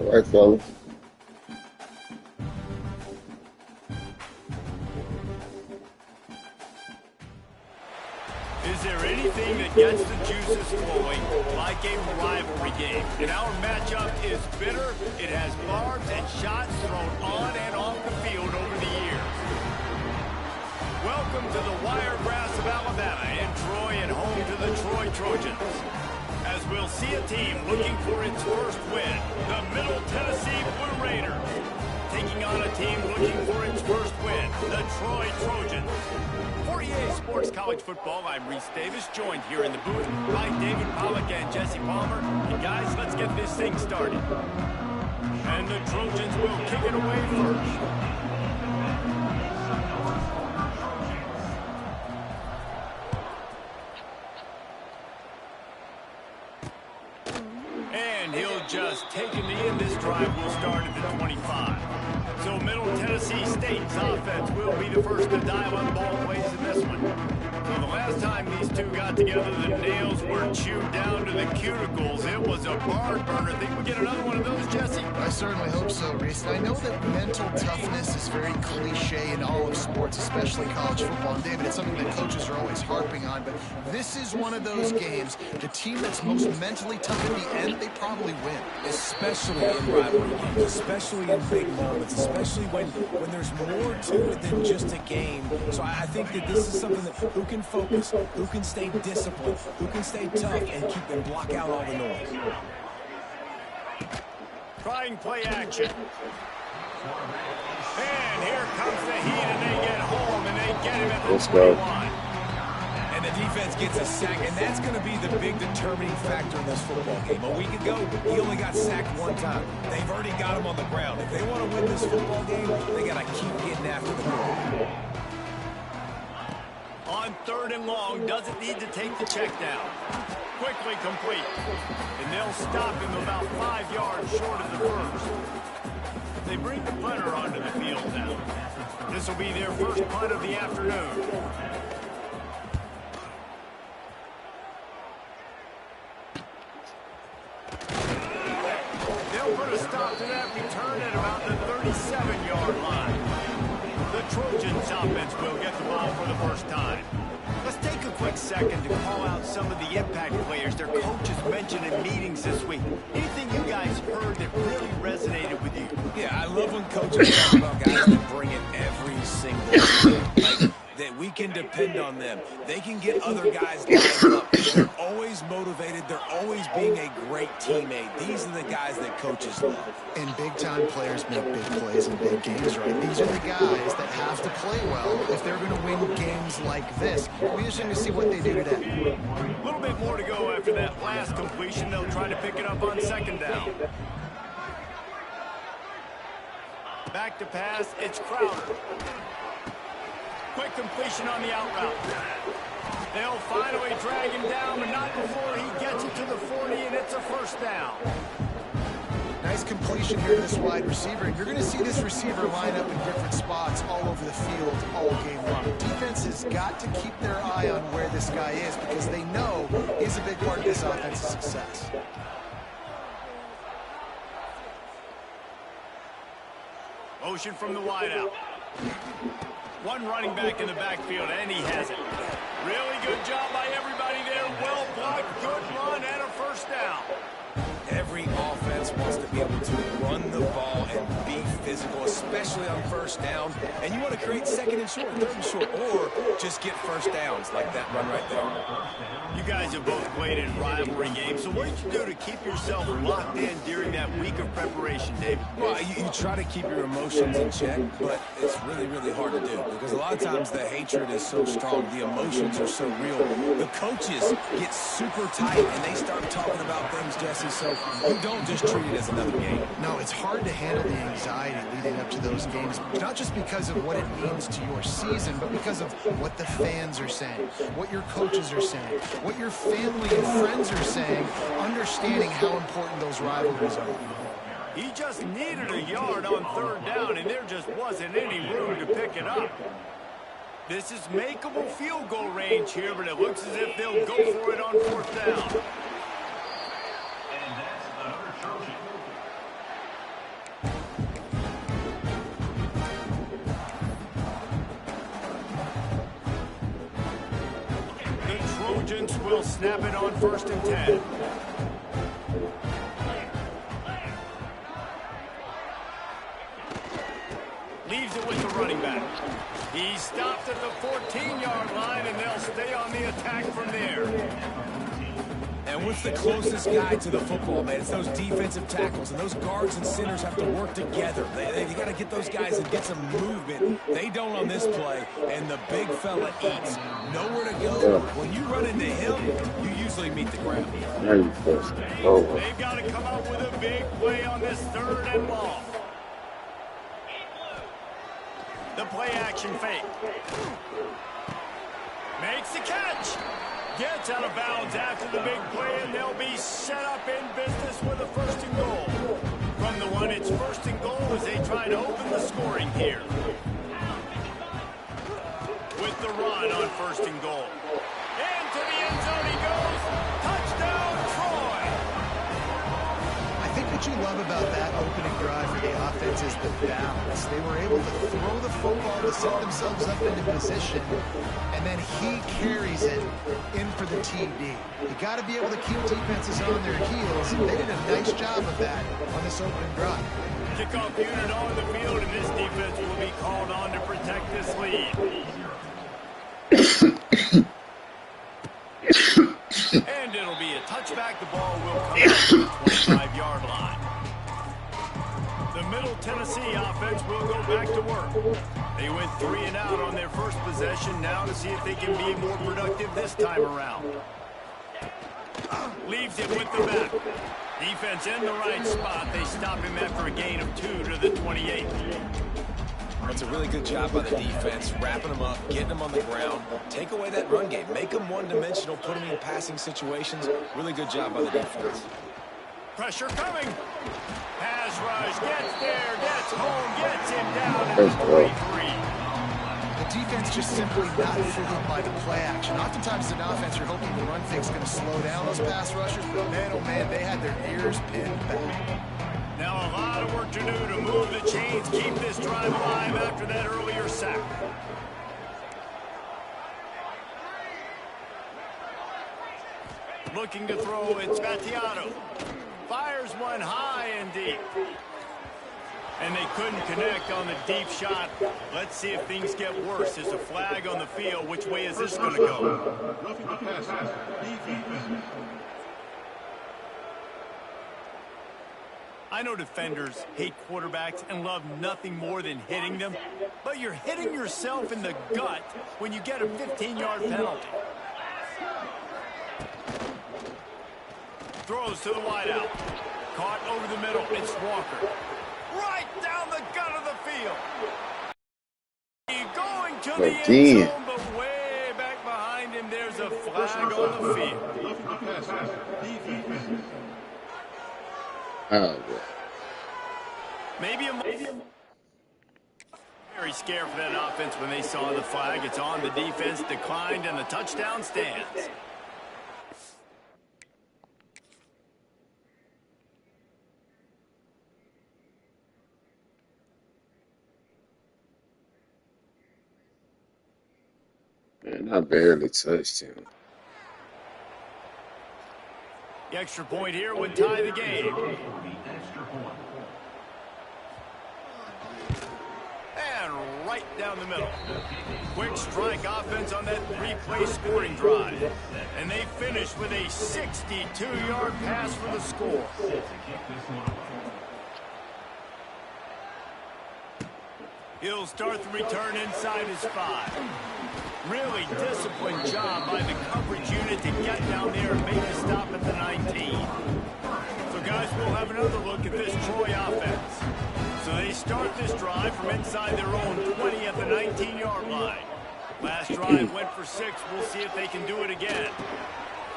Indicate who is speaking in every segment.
Speaker 1: All right, fellas.
Speaker 2: Is there anything that gets the juices flowing like a rivalry game? And our matchup is bitter. It has barbs and shots thrown on and off the field over the years. Welcome to the Wiregrass of Alabama in Troy and home to the Troy Trojans. As we'll see a team looking for its first win, the Middle Tennessee Blue Raiders, taking on a team looking for its first win, the Troy Trojans. For EA Sports College Football, I'm Reese Davis, joined here in the booth by David Pollack and Jesse Palmer. And guys, let's get this thing started. And the Trojans will kick it away first. And he'll just take him in. This drive will start at the 25. So Middle Tennessee State's offense will be the first to dial up ball plays in this one. So the last time these two got together, the nails were chewed down to the cuticles. It was a barn burner. Think we get another one of those, Jesse?
Speaker 3: I certainly hope so, Reese. I know that mental toughness is very cliche in all of sports, especially college football. And David, it's something that coaches are always harping on. But this is one of those games, the team that's most mentally tough at the end, they probably win.
Speaker 4: Especially in rivalry games, especially in big moments, especially when there's more to it than just a game. So I think that this is something that who can focus, who can stay disciplined, who can stay tough and keep and block out all the noise.
Speaker 2: Trying play action. And here comes the heat, and they get home, and they get him at the 21.
Speaker 4: And the defense gets a sack, and that's going to be the big determining factor in this football game. A week ago, he only got sacked one time. They've already got him on the ground. If they want to win this football game, they got to keep getting after the ball.
Speaker 2: On 3rd and long, doesn't need to take the check down. Quickly complete. And they'll stop him about 5 yards short of the first. They bring the punter onto the field now. This will be their first punt of the afternoon. They'll put a stop to that return at about the 37-yard line. The Trojans offense will get the ball for the first time. Let's take a quick second to call out some of the impact players their coaches mentioned in meetings this week. Anything you guys heard that really resonated with you?
Speaker 4: Yeah, I love when coaches talk about guys that bring it every single day. Like, that we can depend on them. They can get other guys lined up. They're always motivated. They're always being a great teammate. These are the guys that coaches love.
Speaker 3: And big-time players make big plays in big games, right? These are the guys that have to play well if they're going to win games like this. We're interesting to see what they do today.
Speaker 2: A little bit more to go after that last completion. They'll try to pick it up on 2nd down. Back to pass. It's Crowder. Quick completion on the out route. They'll finally drag him down, but not before he gets it to the 40, and it's a 1st down.
Speaker 3: Nice completion here to this wide receiver. You're going to see this receiver line up in different spots all over the field all game long. Defense has got to keep their eye on where this guy is because they know he's a big part of this offense's success.
Speaker 2: Motion from the wideout. One running back in the backfield, and he has it. Really good job by everybody there. Well blocked, good run, and a 1st down.
Speaker 4: Every offense wants to be able to run the ball and be physical, especially on 1st down. And you want to create 2nd and short, 3rd and short, or just get 1st downs like that run right there.
Speaker 2: You guys have both played in rivalry games, so what did you do to keep yourself locked in during that week of preparation, David?
Speaker 4: Well, you try to keep your emotions in check, but it's really, really hard to do because a lot of times the hatred is so strong, the emotions are so real. The coaches get super tight and they start talking about things, Jesse, so you don't just treat it as another game.
Speaker 3: No, it's hard to handle the anxiety leading up to those games, not just because of what it means to your season, but because of what the fans are saying, what your coaches are saying, what your family and friends are saying, understanding how important those rivalries are.
Speaker 2: He just needed a yard on 3rd down, and there just wasn't any room to pick it up. This is makeable field goal range here, but it looks as if they'll go for it on 4th down. Trojans will snap it on 1st and 10. Leaves it with the running back. He stopped at the 14-yard line, and they'll stay on the attack from there.
Speaker 4: And what's the closest guy to the football, man? It's those defensive tackles, and those guards and centers have to work together. They got to get those guys and get some movement. They don't on this play, and the big fella eats. Nowhere to go. When you run into him, you usually meet the ground.
Speaker 2: They've got to come up with a big play on this 3rd and long. The play action fake. Makes the catch. Gets out of bounds after the big play, and they'll be set up in business with a 1st and goal. From the 1, it's 1st and goal as they try to open the scoring here. With the run on 1st and goal. Into the end zone he goes. Touchdown, Troy.
Speaker 3: I think what you love about that opening drive for the offense is the balance. They were able to throw the football to set themselves up into position, and then he carries it in for the TD. You got to be able to keep defenses on their heels, and they did a nice job of that on this opening drive.
Speaker 2: Kickoff unit on the field, and this defense will be called on to protect this lead. And it'll be a touchback. The ball will come out to the 25-yard line. The Middle Tennessee offense will go back to work. They went 3 and out on their first possession, now to see if they can be more productive this time around. Leaves it with the back. Defense in the right spot. They stop him after a gain of 2 to the 28.
Speaker 4: That's a really good job by the defense, wrapping them up, getting them on the ground. Take away that run game. Make them one-dimensional, put them in passing situations. Really good job by the defense.
Speaker 2: Pressure coming. Pass rush, gets there, gets home, gets him down at the 23.
Speaker 3: The defense just simply not fooled by the play action. Oftentimes as an offense, you're hoping the run fake's going to slow down those pass rushers, but man, oh man, they had their ears pinned back.
Speaker 2: Now a lot of work to do to move the chains, keep this drive alive after that earlier sack. Looking to throw, it's Battiato. Fires one high and deep. And they couldn't connect on the deep shot. Let's see if things get worse. There's a flag on the field. Which way is this going to go? I know defenders hate quarterbacks and love nothing more than hitting them, but you're hitting yourself in the gut when you get a 15-yard penalty. Throws to the wideout. Caught over the middle. It's Walker. Right down the gut of the field. Going to the end zone, but way back behind him, there's a flag on the field.
Speaker 1: Oh,
Speaker 2: Maybe very scared for that offense when they saw the flag. It's on. The defense declined, and the touchdown stands.
Speaker 1: man, I barely touched him.
Speaker 2: The extra point here would tie the game. And right down the middle. Quick strike offense on that three-play scoring drive. And they finish with a 62-yard pass for the score. He'll start the return inside his 5. Really disciplined job by the coverage unit to get down there and make a stop at the 19. So, guys, we'll have another look at this Troy offense. So they start this drive from inside their own 20 at the 19-yard line. Last drive went for 6. We'll see if they can do it again.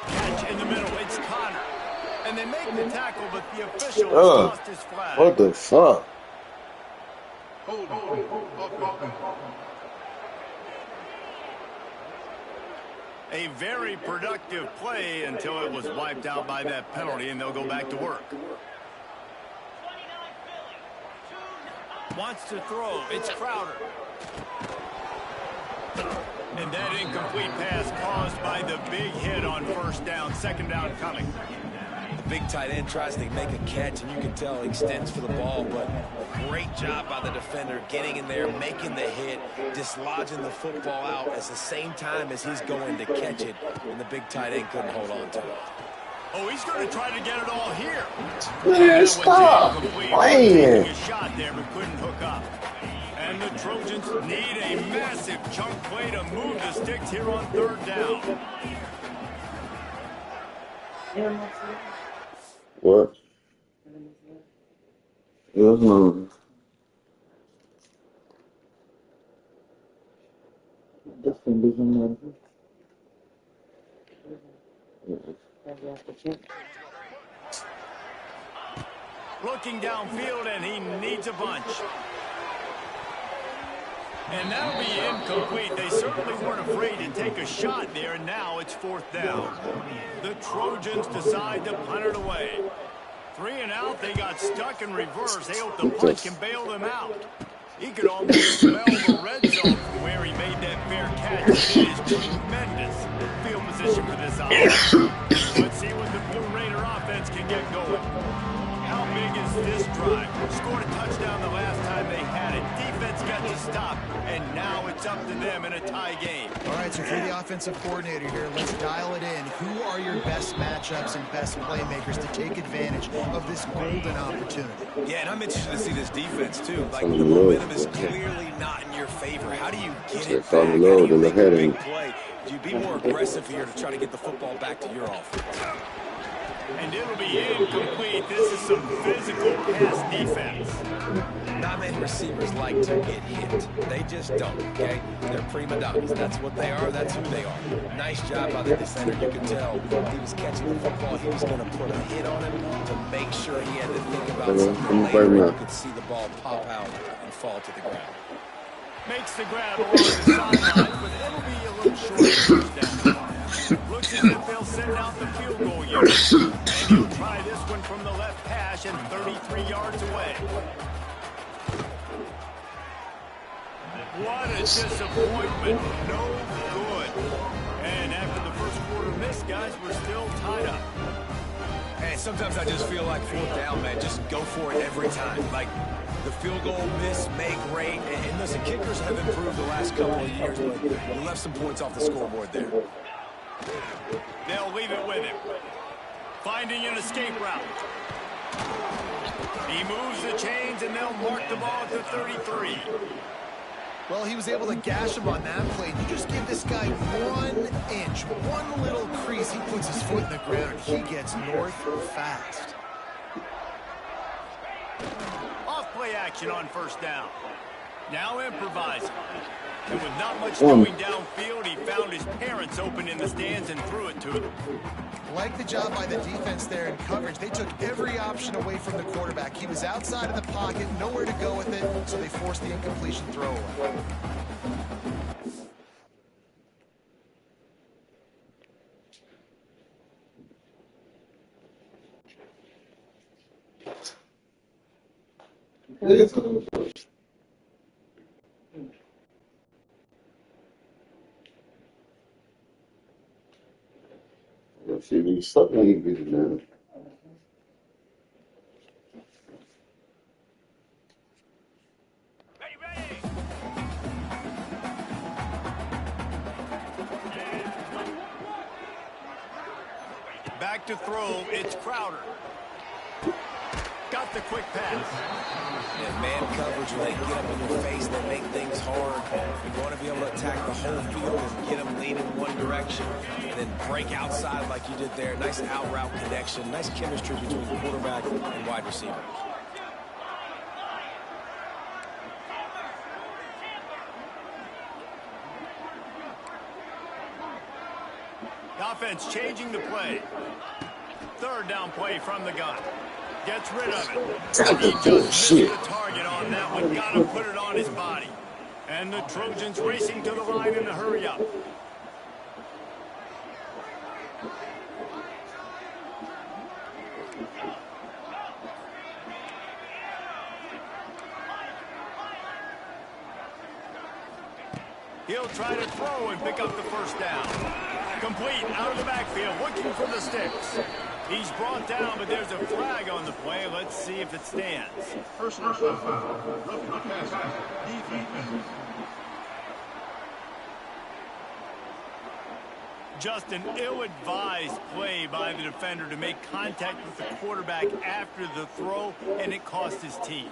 Speaker 2: Catch in the middle. It's Connor. And they make the tackle, but the official lost his flag.
Speaker 1: What the fuck?
Speaker 2: A very productive play until it was wiped out by that penalty, and they'll go back to work. Wants to throw. It's Crowder. And that incomplete pass caused by the big hit on first down, second down coming.
Speaker 4: The big tight end tries to make a catch, and you can tell he extends for the ball, but great job by the defender getting in there, making the hit, dislodging the football out at the same time as he's going to catch it, and the big tight end couldn't hold on to it.
Speaker 2: Oh, he's going to try to get it all here.
Speaker 1: Man, stop playing.
Speaker 2: Taking a shot there, but couldn't hook up. And the Trojans need a massive chunk play to move the sticks here on third down.
Speaker 1: What? Mm-hmm.
Speaker 2: Looking downfield, and he needs a bunch. And that'll be incomplete. They certainly weren't afraid to take a shot there, and now it's fourth down. The Trojans decide to punt it away. 3 and out, they got stuck in reverse. They hope the punt can bail them out. He could almost smell the red zone from where he made that fair catch. It is tremendous field position for this offense. Let's see what the Blue Raider offense can get going. How big is this drive? Scored a touchdown the last time they had it. Defense got to stop, and now it's up to them in a tie game.
Speaker 3: All right, so if you're the offensive coordinator here, let's dial it in. Who are your best matchups and best playmakers to take advantage of this golden opportunity?
Speaker 4: Yeah, and I'm interested to see this defense, too. Like, the momentum is clearly not in your favor. How do you get it back? How do you make a big play? Do you be more aggressive here to try to get the football back to your offense?
Speaker 2: And it'll be incomplete. This is some physical pass defense.
Speaker 4: Not many receivers like to get hit. They just don't, okay? They're prima donnas. That's what they are. That's who they are. Nice job by the defender. You could tell he was catching the football. He was going to put a hit on him to make sure he had to think about something later. You could see the ball pop out and fall to the ground.
Speaker 2: Makes the grab along the sideline, but it'll be a little short first down. Looks as if they'll send out the field goal unit. And he'll try this one from the left hash and 33 yards away. What a disappointment. No good. And after the first quarter miss, guys, we're still tied up.
Speaker 4: Hey, sometimes I just feel like fourth down, man. Just go for it every time. Like, the field goal miss, make rate. And listen, kickers have improved the last couple of years, but you left some points off the scoreboard there.
Speaker 2: They'll leave it with him. Finding an escape route. He moves the chains, and they'll mark the ball at the 33.
Speaker 3: Well, he was able to gash him on that play. You just give this guy 1 inch, one little crease. He puts his foot in the ground, and he gets north fast.
Speaker 2: Off-play action on first down. Now improvising. And with not much going downfield, he found his parents open in the stands and threw it to them.
Speaker 3: Like the job by the defense there in coverage. They took every option away from the quarterback. He was outside of the pocket, nowhere to go with it, so they forced the incompletion throw away.
Speaker 1: See, these something ain't good now.
Speaker 2: Back to throw, it's Crowder. Got the quick pass.
Speaker 4: Yeah, man coverage, when they get up in your face, they make things hard. You want to be able to attack the whole field and get them leaning one direction and then break outside like you did there. Nice out route connection, nice chemistry between the quarterback and wide receiver.
Speaker 2: The offense changing the play. Third down play from the gun. Gets rid of it. He just missed the target on that one. Got to put it on his body. And the Trojans racing to the line in a hurry up. He'll try to throw and pick up the first down. Complete out of the backfield, looking for the sticks. He's brought down, but there's a flag on the play. Let's see if it stands.
Speaker 5: Personal foul. Roughing the passer. Defense.
Speaker 2: Just an ill-advised play by the defender to make contact with the quarterback after the throw, and it cost his team.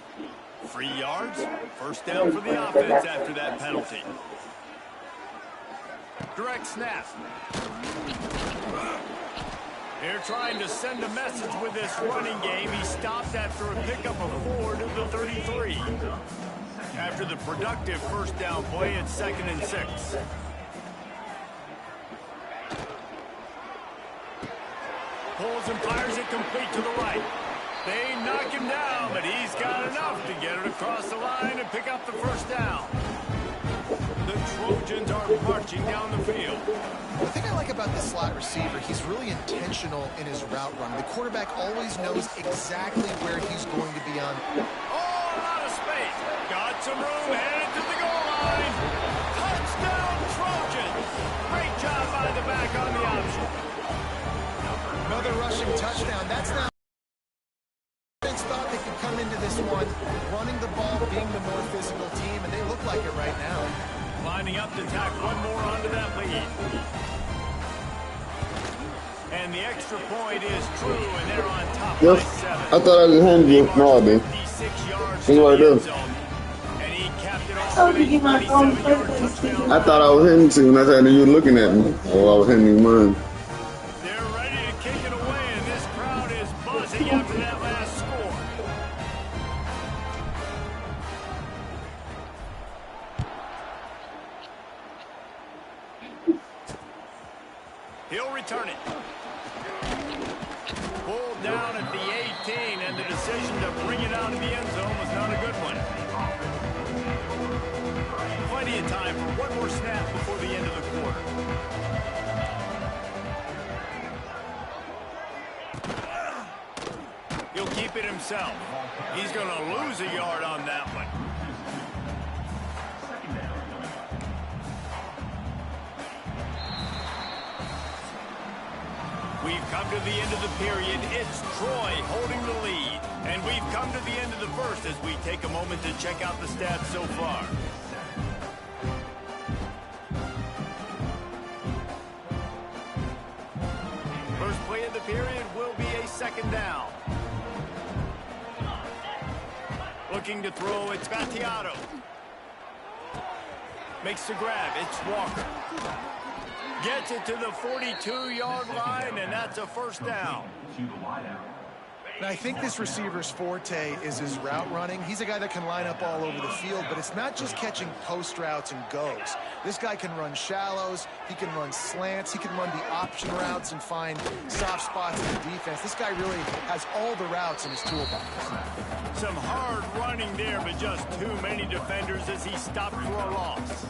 Speaker 2: 3 yards, first down for the offense after that penalty. Direct snap. They're trying to send a message with this running game. He stopped after a pickup of 4 to the 33. After the productive first down play, it's 2nd and 6. Pulls and fires it complete to the right. They knock him down, but he's got enough to get it across the line and pick up the first down. The Trojans are marching down the field.
Speaker 3: The thing I like about this slot receiver, he's really intentional in his route run. The quarterback always knows exactly where he's going to be on.
Speaker 2: Oh, a lot of space. Got some room, headed to the goal line. Touchdown, Trojans. Great job by the back on the option.
Speaker 3: Another rushing touchdown. That's now. Defense thought they could come into this one, running the ball, being the more physical team, and they look like it right now.
Speaker 2: Lining up to tack one more onto that lead. And the extra point is true, and they're on top by 7.
Speaker 1: I thought I just handed you. No, I didn't.
Speaker 2: 56 yards
Speaker 1: See what I do?
Speaker 2: and he capped it off with a 27-yard touchdown.
Speaker 1: I thought I was hitting you, and I said you were looking at me. Oh, I was hitting you mine.
Speaker 2: They're ready to kick it away, and this crowd is buzzing after that last score. He'll return it. Pulled down at the 18, and the decision to bring it out of the end zone was not a good one. Plenty of time for one more snap before the end of the quarter. He'll keep it himself. He's going to lose a yard on that one. We've come to the end of the period. It's Troy holding the lead. And we've come to the end of the first as we take a moment to check out the stats so far. First play of the period will be a 2nd down. Looking to throw, it's Battiato. Makes the grab, it's Walker. Gets it to the 42-yard line, and that's a first down.
Speaker 3: And I think this receiver's forte is his route running. He's a guy that can line up all over the field, but it's not just catching post routes and goes. This guy can run shallows, he can run slants, he can run the option routes and find soft spots in the defense. This guy really has all the routes in his toolbox.
Speaker 2: Some hard running there, but just too many defenders as he stopped for a loss.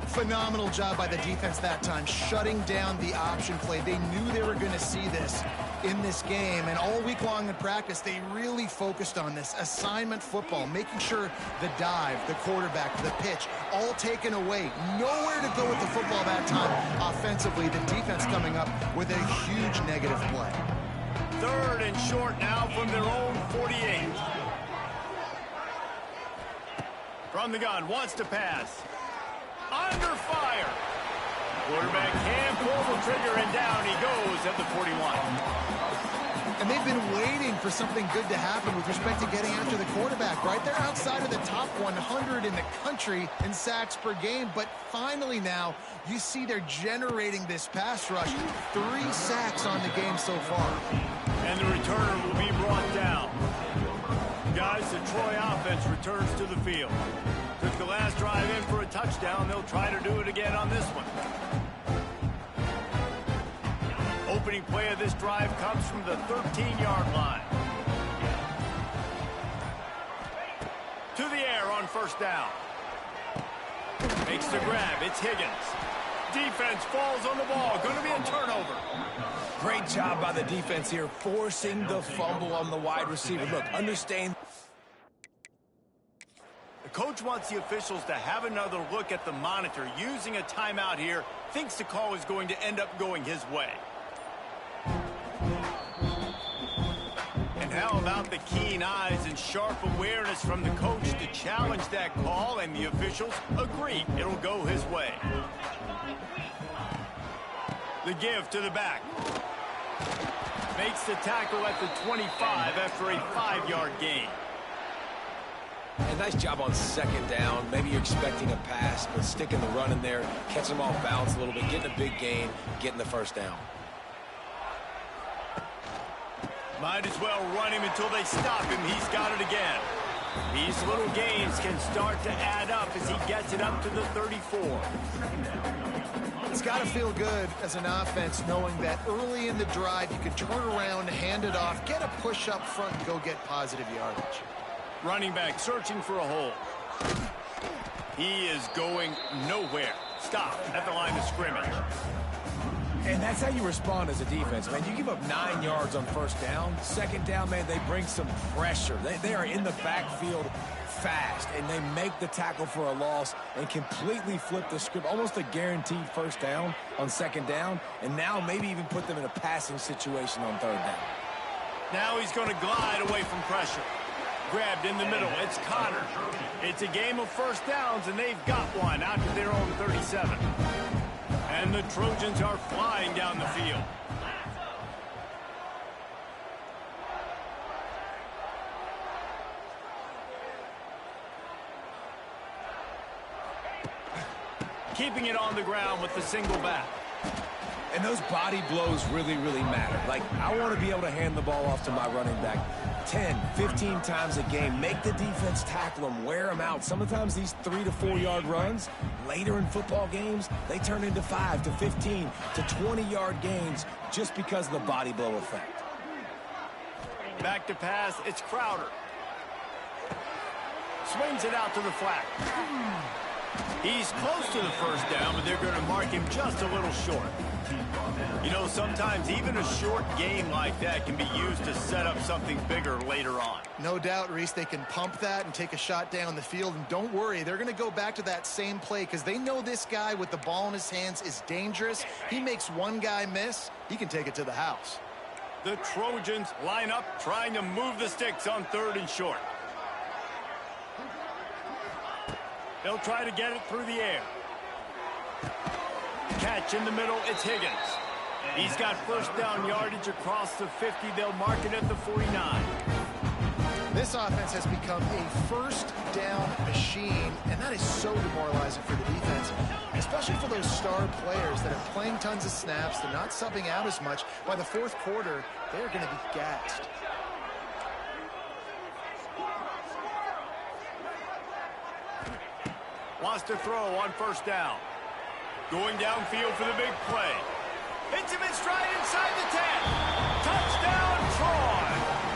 Speaker 3: Phenomenal job by the defense that time, shutting down the option play. They knew they were going to see this in this game, and all week long in practice, they really focused on this assignment football, making sure the dive, the quarterback, the pitch, all taken away. Nowhere to go with the football that time offensively. The defense coming up with a huge negative play.
Speaker 2: 3rd and short now from their own 48. From the gun, wants to pass. Under fire. Quarterback can't pull the trigger, and down he goes at the 41.
Speaker 3: And they've been waiting for something good to happen with respect to getting after the quarterback, right? They're outside of the top 100 in the country in sacks per game, but finally now you see they're generating this pass rush. 3 sacks on the game so far.
Speaker 2: And the returner will be brought down. Guys, the Troy offense returns to the field. Took the last drive in for a touchdown. They'll try to do it again on this one. Opening play of this drive comes from the 13-yard line. To the air on first down. Makes the grab. It's Higgins. Defense falls on the ball. Going to be a turnover.
Speaker 4: Great job by the defense here, forcing the fumble on the wide receiver. Look, understand. The
Speaker 2: Coach wants the officials to have another look at the monitor. Using a timeout here, thinks the call is going to end up going his way. And how about the keen eyes and sharp awareness from the coach to challenge that call, and the officials agree it'll go his way. The give to the back. Makes the tackle at the 25 after a 5-yard gain.
Speaker 4: And nice job on second down. Maybe you're expecting a pass, but sticking the run in there, catching them off balance a little bit, getting a big gain, getting the first down.
Speaker 2: Might as well run him until they stop him. He's got it again. These little gains can start to add up as he gets it up to the 34.
Speaker 3: It's got to feel good as an offense knowing that early in the drive you can turn around, hand it off, get a push up front, and go get positive yardage.
Speaker 2: Running back searching for a hole. He is going nowhere. Stop at the line of scrimmage.
Speaker 4: And that's how you respond as a defense, man. You give up 9 yards on first down. Second down, man, they bring some pressure. They are in the backfield fast, and they make the tackle for a loss and completely flip the script. Almost a guaranteed first down on second down, and now maybe even put them in a passing situation on third down.
Speaker 2: Now he's going to glide away from pressure. Grabbed in the middle. It's Connor. It's a game of first downs, and they've got one out to their own 37. And the Trojans are flying down the field. Keeping it on the ground with the single back.
Speaker 4: And those body blows really, really matter. Like, I want to be able to hand the ball off to my running back 10, 15 times a game. Make the defense tackle them, wear them out. Sometimes these 3 to 4 yard runs, later in football games, they turn into 5 to 15 to 20 yard gains just because of the body blow effect.
Speaker 2: Back to pass, it's Crowder. Swings it out to the flat. He's close to the first down, but they're going to mark him just a little short. You know, sometimes even a short game like that can be used to set up something bigger later on.
Speaker 3: No doubt, Reese, they can pump that and take a shot down the field. And don't worry, they're going to go back to that same play because they know this guy with the ball in his hands is dangerous. He makes one guy miss, he can take it to the house.
Speaker 2: The Trojans line up trying to move the sticks on 3rd and short. They'll try to get it through the air. Catch in the middle, it's Higgins. He's got first down yardage across the 50. They'll mark it at the 49.
Speaker 3: This offense has become a first down machine, and that is so demoralizing for the defense, especially for those star players that are playing tons of snaps. They're not subbing out as much. By the 4th quarter, they're going to be gassed.
Speaker 2: Wants to throw on first down. Going downfield for the big play. Hits him in stride inside the 10. Touchdown, Troy.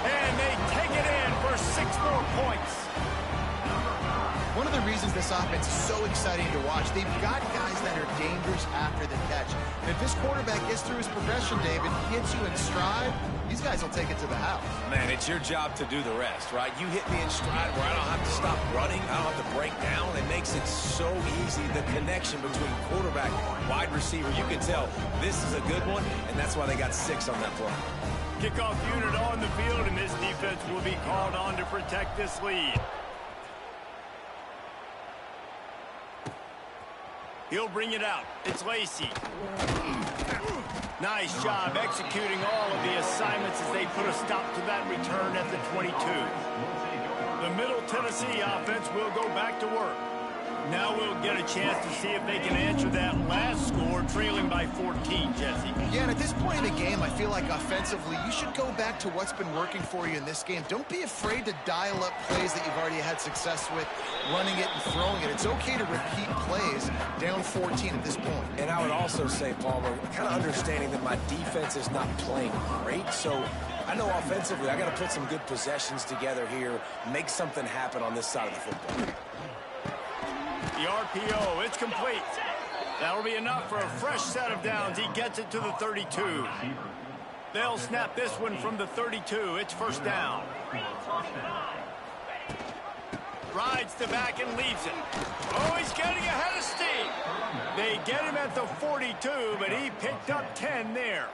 Speaker 2: And they take it in for 6 more points.
Speaker 3: One of the reasons this offense is so exciting to watch, they've got guys that are dangerous after the catch. And if this quarterback gets through his progression, David, hits you in stride, these guys will take it to the house.
Speaker 4: Man, it's your job to do the rest, right? You hit me in stride where I don't have to stop running, I don't have to break down. It makes it so easy, the connection between quarterback and wide receiver. You can tell this is a good one, and that's why they got 6 on that play.
Speaker 2: Kickoff unit on the field, and this defense will be called on to protect this lead. He'll bring it out. It's Lacey. Nice job executing all of the assignments as they put a stop to that return at the 22. The Middle Tennessee offense will go back to work. Now we'll get a chance to see if they can answer that last score, trailing by 14, Jesse.
Speaker 3: Yeah, and at this point in the game, I feel like offensively, you should go back to what's been working for you in this game. Don't be afraid to dial up plays that you've already had success with, running it and throwing it. It's okay to repeat plays down 14 at this point.
Speaker 4: And I would also say, Palmer, kind of understanding that my defense is not playing great, so I know offensively I got to put some good possessions together here, make something happen on this side of the football.
Speaker 2: The RPO, it's complete. That'll be enough for a fresh set of downs. He gets it to the 32. They'll snap this one from the 32. It's first down. Rides the back and leaves it. Oh, he's getting ahead of steam. They get him at the 42, but he picked up 10 there.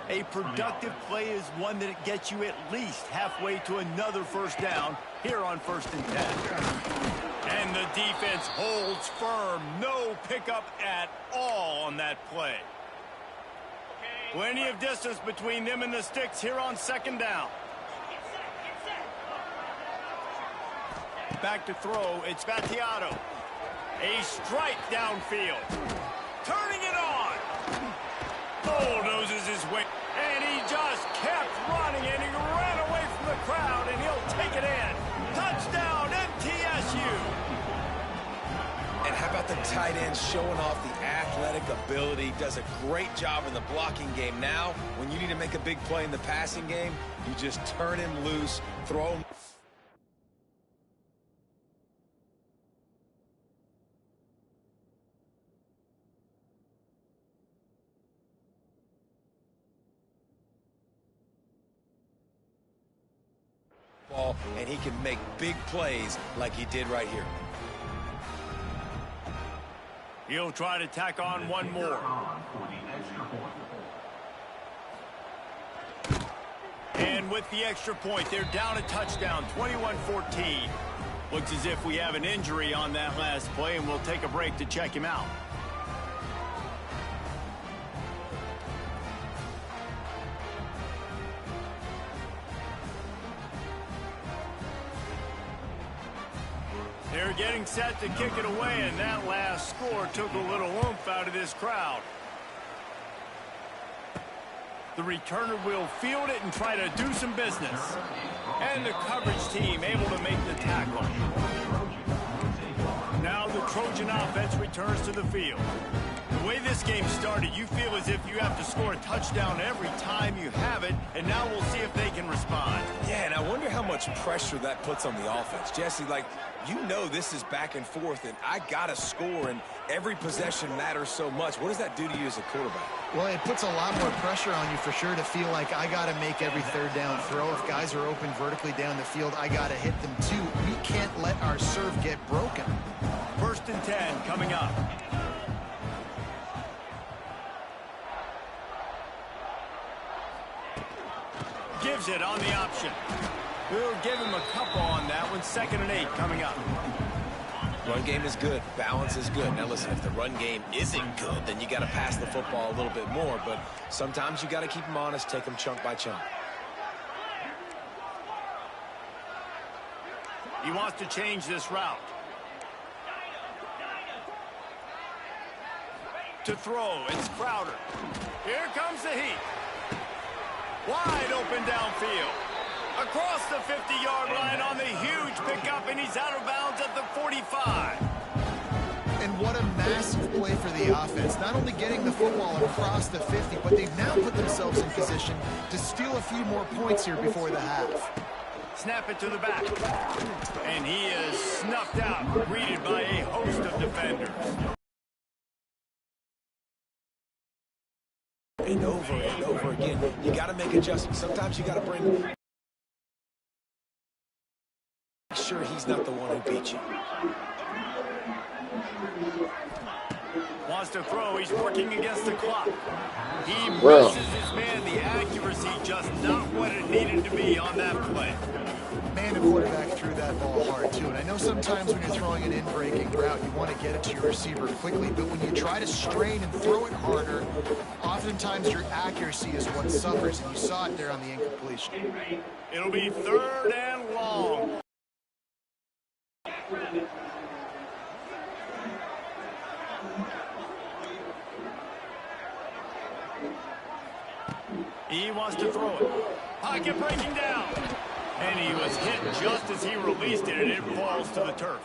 Speaker 2: A productive play is one that gets you at least halfway to another first down here on 1st and 10. And the defense holds firm. No pickup at all on that play. Plenty of distance between them and the sticks here on 2nd down. Back to throw. It's Battiato. A strike downfield. Turning it on. Bulldozes his way. And he just kept running, and he ran away from the crowd, and he'll take it in. Touchdown, MTSU.
Speaker 4: And how about the tight end showing off the athletic ability? Does a great job in the blocking game. Now, when you need to make a big play in the passing game, you just turn him loose, throw him. And he can make big plays like he did right here.
Speaker 2: He'll try to tack on one more. And with the extra point, they're down a touchdown, 21-14. Looks as if we have an injury on that last play, and we'll take a break to check him out. They're getting set to kick it away, and that last score took a little oomph out of this crowd. The returner will field it and try to do some business. And the coverage team able to make the tackle. Now the Trojan offense returns to the field. The way this game started, you feel as if you have to score a touchdown every time you have it, and now we'll see if they can respond.
Speaker 4: Yeah, and I wonder how much pressure that puts on the offense. Jesse, like, you know this is back and forth, and I got to score, and every possession matters so much. What does that do to you as a quarterback?
Speaker 3: Well, it puts a lot more pressure on you for sure to feel like I got to make every 3rd down throw. If guys are open vertically down the field, I got to hit them too. We can't let our serve get broken.
Speaker 2: 1st and 10 coming up. Gives it on the option. We'll give him a couple on that one. 2nd and 8 coming up.
Speaker 4: Run game is good. Balance is good. Now, listen, if the run game isn't good, then you got to pass the football a little bit more. But sometimes you got to keep them honest, take them chunk by chunk.
Speaker 2: He wants to change this route. To throw, it's Crowder. Here comes the heat. Wide open downfield. Across the 50-yard line on the huge pickup, and he's out of bounds at the 45.
Speaker 3: And what a massive play for the offense. Not only getting the football across the 50, but they've now put themselves in position to steal a few more points here before the half.
Speaker 2: Snap it to the back. And he is snuffed out, greeted by a host of defenders.
Speaker 4: And over again, you got to make adjustments. Sometimes you got to bring... sure he's not the one who beat you.
Speaker 2: Wants to throw. He's working against the clock. He misses his man. The accuracy just not what it needed to be on that play.
Speaker 3: Man, the quarterback threw that ball hard, too. And I know sometimes when you're throwing an in-breaking route, you want to get it to your receiver quickly. But when you try to strain and throw it harder, oftentimes your accuracy is what suffers. And you saw it there on the incompletion.
Speaker 2: It'll be 3rd and long. He wants to throw it. Pocket breaking down. And he was hit just as he released it, and it falls to the turf.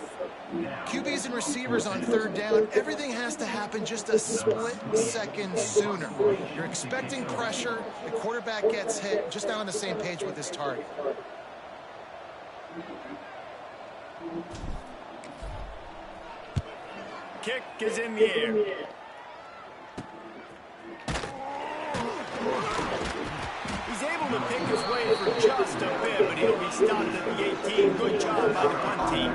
Speaker 3: QBs and receivers on 3rd down, everything has to happen just a split second sooner. You're expecting pressure, the quarterback gets hit, just not on the same page with his target.
Speaker 2: Kick is in the air. He's able to pick his way for just a bit, but he'll be stopped at the 18. Good job by the punt team.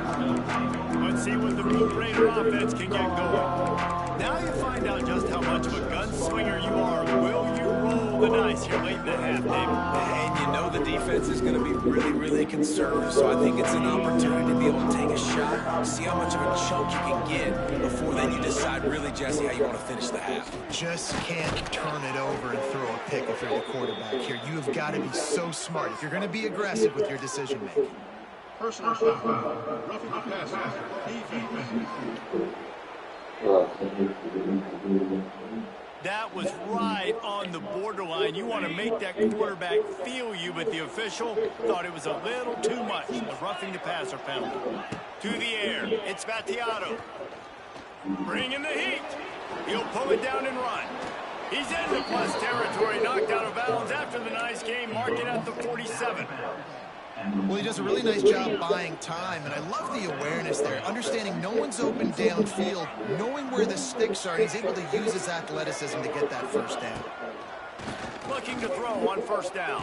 Speaker 2: Let's see what the Blue Raider offense can get going. Now you find out just how much of a gunslinger you are. Will you roll the dice here late in the half, David?
Speaker 4: And you know the defense is going to be really, really conservative, so I think it's an opportunity to be able to take a shot, see how much of a chunk you can get before then you decide really, Jesse, how you want to finish the half.
Speaker 3: Just can't turn it over and throw a pick if you're the quarterback here. You have got to be so smart if you're going to be aggressive with your decision making.
Speaker 5: Personal foul. Roughing the passer. Defense.
Speaker 2: That was right on the borderline. You want to make that quarterback feel you, but the official thought it was a little too much. The roughing the passer penalty. To the air. It's Battiato. Bringing the heat. He'll pull it down and run. He's into plus territory, knocked out of bounds after the nice game, marking at the 47.
Speaker 3: Well, he does a really nice job buying time, and I love the awareness there, understanding no one's open downfield, knowing where the sticks are, and he's able to use his athleticism to get that first down.
Speaker 2: Looking to throw on first down.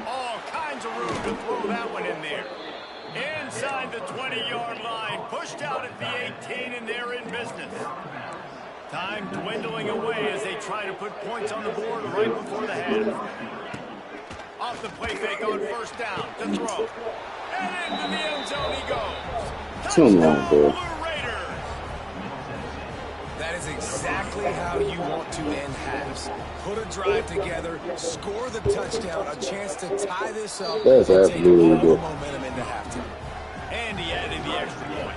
Speaker 2: All kinds of room to throw that one in there. Inside the 20-yard line, pushed out at the 18, and they're in business. Time dwindling away as they try to put points on the board right before the half. Off the play fake on first down to throw. And into the end zone he goes. Touchdown, Blue Raiders.
Speaker 4: That is exactly how you want to end halves. Put a drive together, score the touchdown, a chance to tie this up,
Speaker 1: That's
Speaker 4: and take all
Speaker 1: absolutely
Speaker 4: the
Speaker 1: good.
Speaker 4: momentum into halftime.
Speaker 2: And he added the extra point.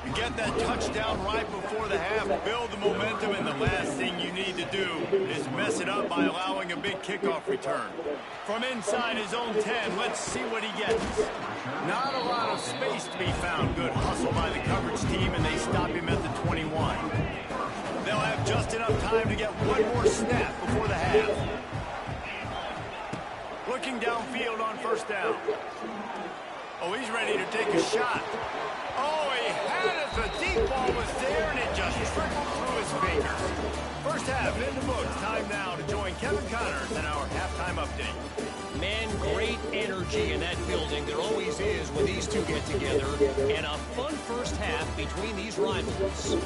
Speaker 2: You get that touchdown right before the half, build the momentum, and the last thing you need to do is mess it up by allowing a big kickoff return. From inside his own 10, let's see what he gets. Not a lot of space to be found. Good hustle by the coverage team, and they stop him at the 21. They'll have just enough time to get one more snap before the half. Looking downfield on first down. Oh, he's ready to take a shot. Oh, he had it. The deep ball was there, and it just trickled through his fingers. First half in the books. Time now to join Kevin Connors in our halftime update.
Speaker 6: Man, great energy in that building. There always is when these two get together. And a fun first half between these rivals.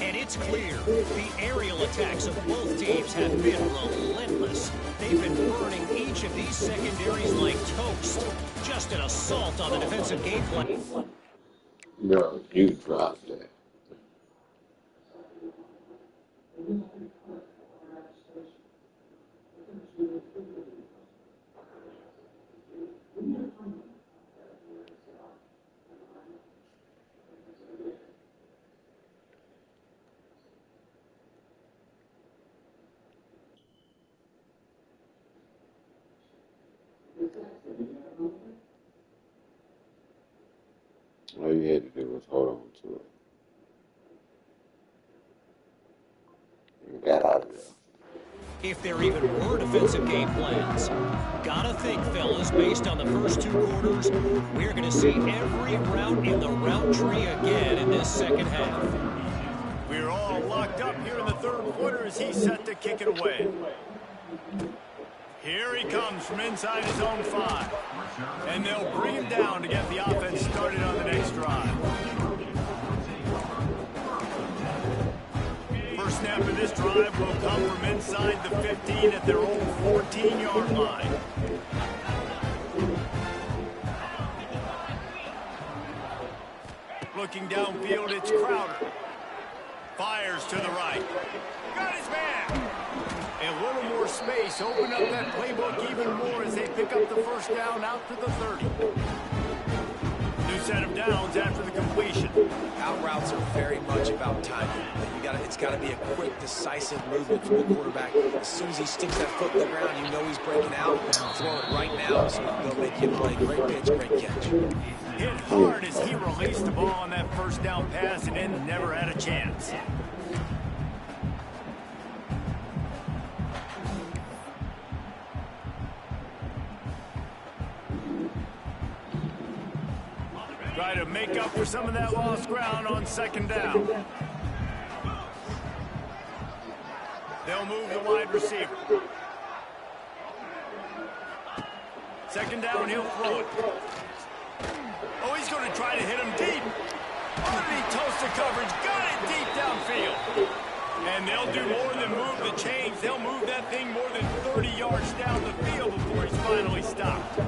Speaker 6: And it's clear the aerial attacks of both teams have been relentless. They've been burning each of these secondaries like toast. Just an assault on the defensive game plan.
Speaker 1: Bro, you dropped that. All you had to do was hold on to it. And got out of there.
Speaker 6: If there even were defensive game plans. Gotta think, fellas, based on the first two quarters, we're going to see every route in the route tree again in this second half.
Speaker 2: We're all locked up here in the third quarter as he's set to kick it away. Here he comes from inside his own 5. And they'll bring him down to get the offense started on the next drive. First snap of this drive will come from inside the 15 at their own 14-yard line. Looking downfield, it's Crowder. Fires to the right. Got his man. A little more space. Open up that playbook even more as they pick up the first down out to the 30. New set of downs after the completion.
Speaker 4: Out routes are very much about timing. It's got to be a quick, decisive movement from the quarterback. As soon as he sticks that foot in the ground, you know he's breaking out. Throw it right now, so they'll make you play. Great pitch, great catch.
Speaker 2: Hit hard as he released the ball on that first down pass and then never had a chance. Try to make up for some of that lost ground on second down. They'll move the wide receiver. Second down, he'll throw it. Oh, he's going to try to hit him deep. Underneath toasted coverage, got it deep downfield. And they'll do more than move the chains. They'll move that thing more than 30 yards down the field before he's finally stopped.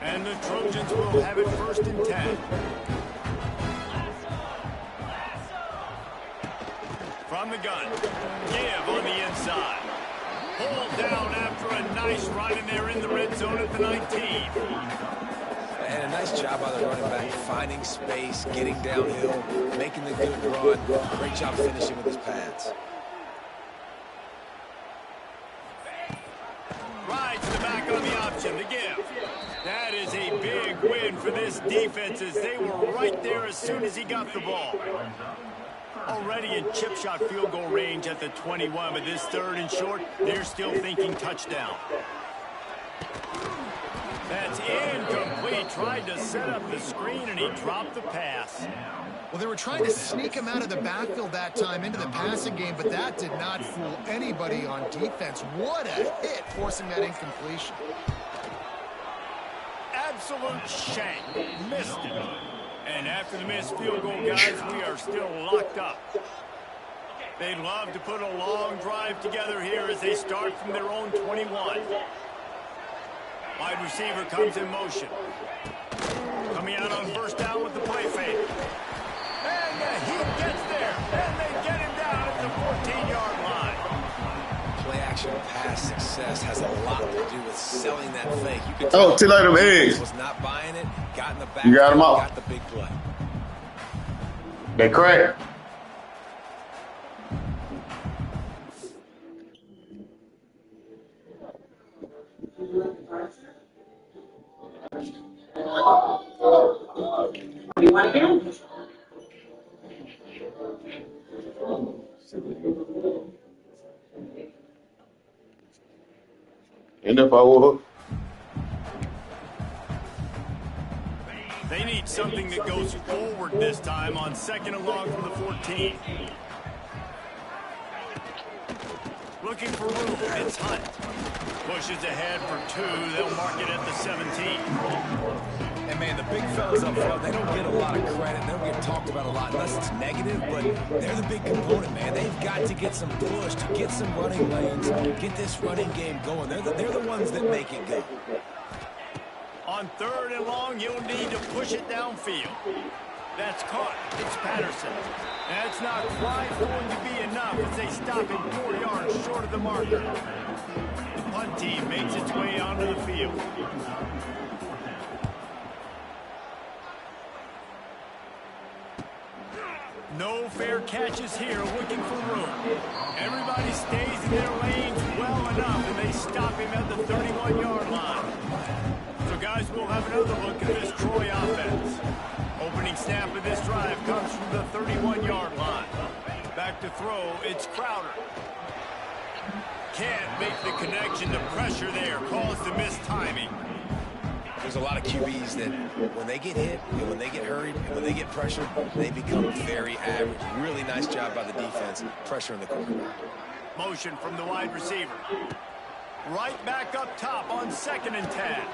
Speaker 2: And the Trojans will have it 1st and 10. From the gun, give on the inside. Pulled down after a nice run, and they're in the red zone at the 19.
Speaker 4: And a nice job by the running back, finding space, getting downhill, making the good run. Great job finishing with his pads.
Speaker 2: Right to the back on the option, the give. That is a big win for this defense as they were right there as soon as he got the ball. Already in chip shot field goal range at the 21, but this 3rd and short, they're still thinking touchdown. That's incomplete. Tried to set up the screen, and he dropped the pass.
Speaker 3: Well, they were trying to sneak him out of the backfield that time into the passing game, but that did not fool anybody on defense. What a hit, forcing that incompletion.
Speaker 2: Absolute shank. Missed it. And after the missed field goal, guys, we are still locked up. They'd love to put a long drive together here as they start from their own 21. Wide receiver comes in motion. Coming out on 1st down with the play fake. And he gets there. And they get him down at the 14-yard line.
Speaker 4: Play action pass success has a lot to do with selling that fake. You can
Speaker 1: Oh, till later, eggs.
Speaker 4: Was not buying it, got in the back.
Speaker 1: You got him out.
Speaker 4: Got the big play.
Speaker 1: They crack.
Speaker 7: You want to
Speaker 1: And if I were,
Speaker 2: they need something that goes forward this time on 2nd and long from the 14. Looking for room. It's Hunt. Pushes ahead for 2. They'll mark it at the 17.
Speaker 4: And, man, the big fellas up front, they don't get a lot of credit. They don't get talked about a lot unless it's negative, but they're the big component, man. They've got to get some push, to get some running lanes, get this running game going. They're the ones that make it go.
Speaker 2: On 3rd and long, you'll need to push it downfield. That's caught. It's Patterson. That's not quite going to be enough as they stop him 4 yards short of the marker. The punt team makes its way onto the field. No fair catches here, looking for room. Everybody stays in their lanes well enough, and they stop him at the 31-yard line. So, guys, we'll have another look at this Troy offense. Opening snap of this drive comes from the 31-yard line. Back to throw, it's Crowder. Can't make the connection. The pressure there caused the missed timing.
Speaker 4: There's a lot of QBs that when they get hit and when they get hurried and when they get pressured, they become very average. Really nice job by the defense, pressuring the quarterback.
Speaker 2: Motion from the wide receiver. Right back up top on 2nd and 10.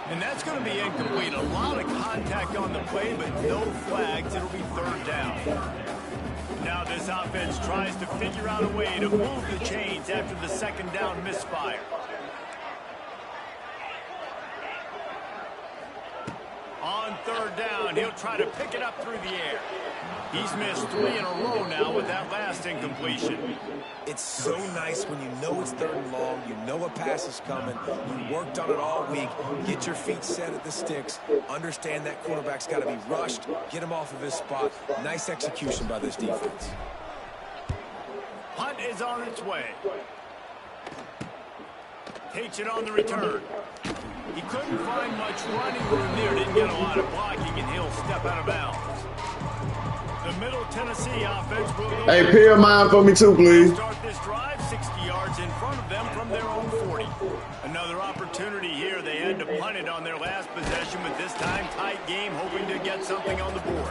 Speaker 2: And that's going to be incomplete. A lot of contact on the play, but no flags. It'll be 3rd down. Now this offense tries to figure out a way to move the chains after the 2nd down misfire. On 3rd down, he'll try to pick it up through the air. He's missed 3 in a row now with that last incompletion.
Speaker 4: It's so nice when you know it's 3rd and long, you know a pass is coming, you worked on it all week, get your feet set at the sticks, understand that quarterback's got to be rushed, get him off of his spot. Nice execution by this defense.
Speaker 2: Hunt is on its way. Takes it on the return. He couldn't find much running room there, didn't get a lot of blocking, and he'll step out of bounds. The Middle Tennessee offense will go.
Speaker 1: hey, pair mine for me too, please.
Speaker 2: Start this drive 60 yards in front of them from their own 40. Another opportunity here. They had to punt it on their last possession, but this time tight game, hoping to get something on the board.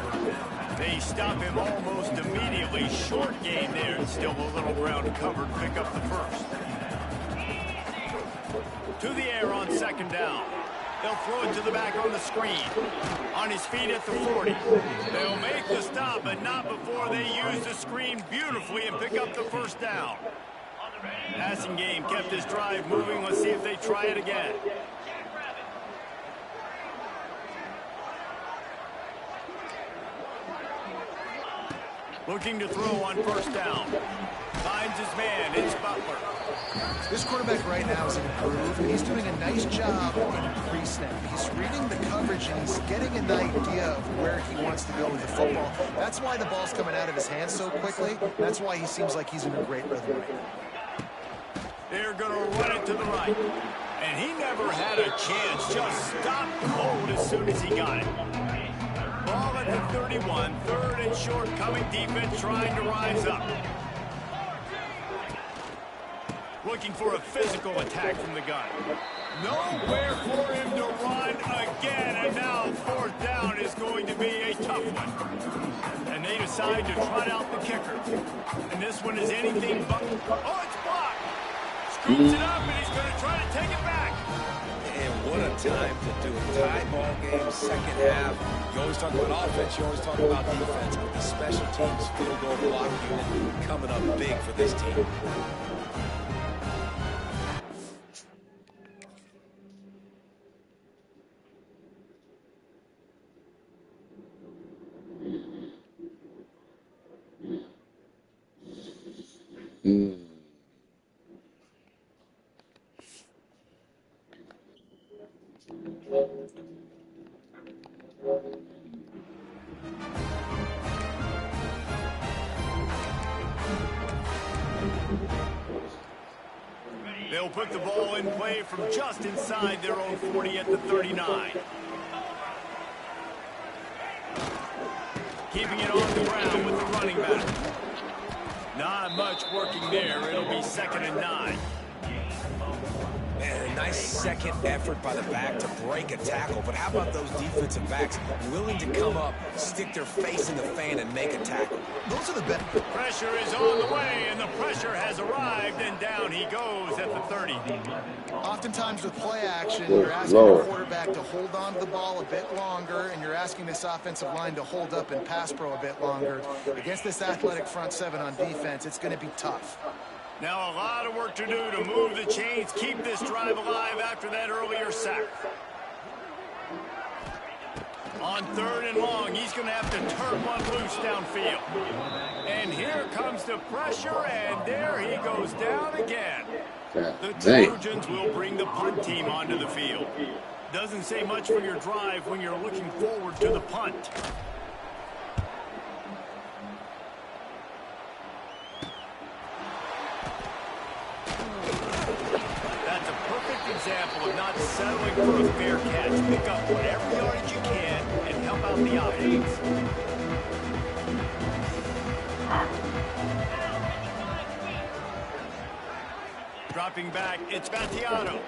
Speaker 2: They stop him almost immediately. Short game there. Still a little ground covered. Pick up the first. to the air on second down. They'll throw it to the back on the screen. On his feet at the 40. They'll make the stop, but not before they use the screen beautifully and pick up the first down. Passing game kept his drive moving. Let's see if they try it again. Looking to throw on first down. Finds his man. It's Butler.
Speaker 3: This quarterback right now is in a groove, and he's doing a nice job in pre-snap. He's reading the coverage, and he's getting an idea of where he wants to go with the football. That's why the ball's coming out of his hands so quickly. That's why he seems like he's in a great rhythm right now.
Speaker 2: They're going to run it to the right. And he never had a chance. Just stopped cold as soon as he got it. Ball at the 31. Third and short. Coming defense trying to rise up. Looking for a physical attack from the gun. Nowhere for him to run again. And now fourth down is going to be a tough one. And they decide to trot out the kicker. And this one is anything but... Oh, it's blocked. Scoops it up, and he's going to try to take it back.
Speaker 4: And what a time to do it. Tie ball game, second half. You always talk about offense, you always talk about defense, but the special teams field goal block unit coming up big for this team.
Speaker 2: They'll put the ball in play from just inside their own 40 at the 39. Keeping it on the ground with the running back. Not much working there. It'll be 2nd and 9.
Speaker 4: Man, a nice second effort by the back to break a tackle. But how about those defensive backs willing to come up, stick their face in the fan, and make a tackle?
Speaker 3: Those are the best.
Speaker 2: Pressure is on the way, and the pressure has arrived, and down he goes at the 30.
Speaker 3: Oftentimes with play action, you're asking the quarterback to hold on to the ball a bit longer, and you're asking this offensive line to hold up and pass pro a bit longer. Against this athletic front seven on defense, it's going to be tough.
Speaker 2: Now a lot of work to do to move the chains, keep this drive alive after that earlier sack. On 3rd and long, he's going to have to turn one loose downfield. And here comes the pressure, and there he goes down again. The Trojans will bring the punt team onto the field. Doesn't say much for your drive when you're looking forward to the punt. That's a perfect example of not settling for a fair catch. Pick up whatever yardage you can and help out the offense. Dropping back, it's Battiato.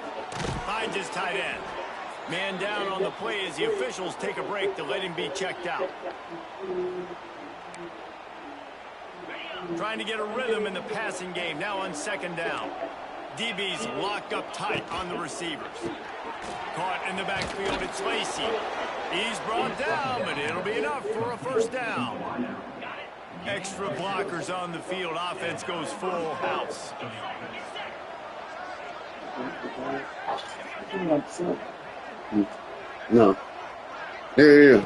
Speaker 2: Finds his tight end. Man down on the play as the officials take a break to let him be checked out. Trying to get a rhythm in the passing game, now on 2nd down. DB's locked up tight on the receivers. Caught in the backfield, it's Lacey. He's brought down, but it'll be enough for a first down. Extra blockers on the field. Offense goes full house.
Speaker 1: No. Yeah.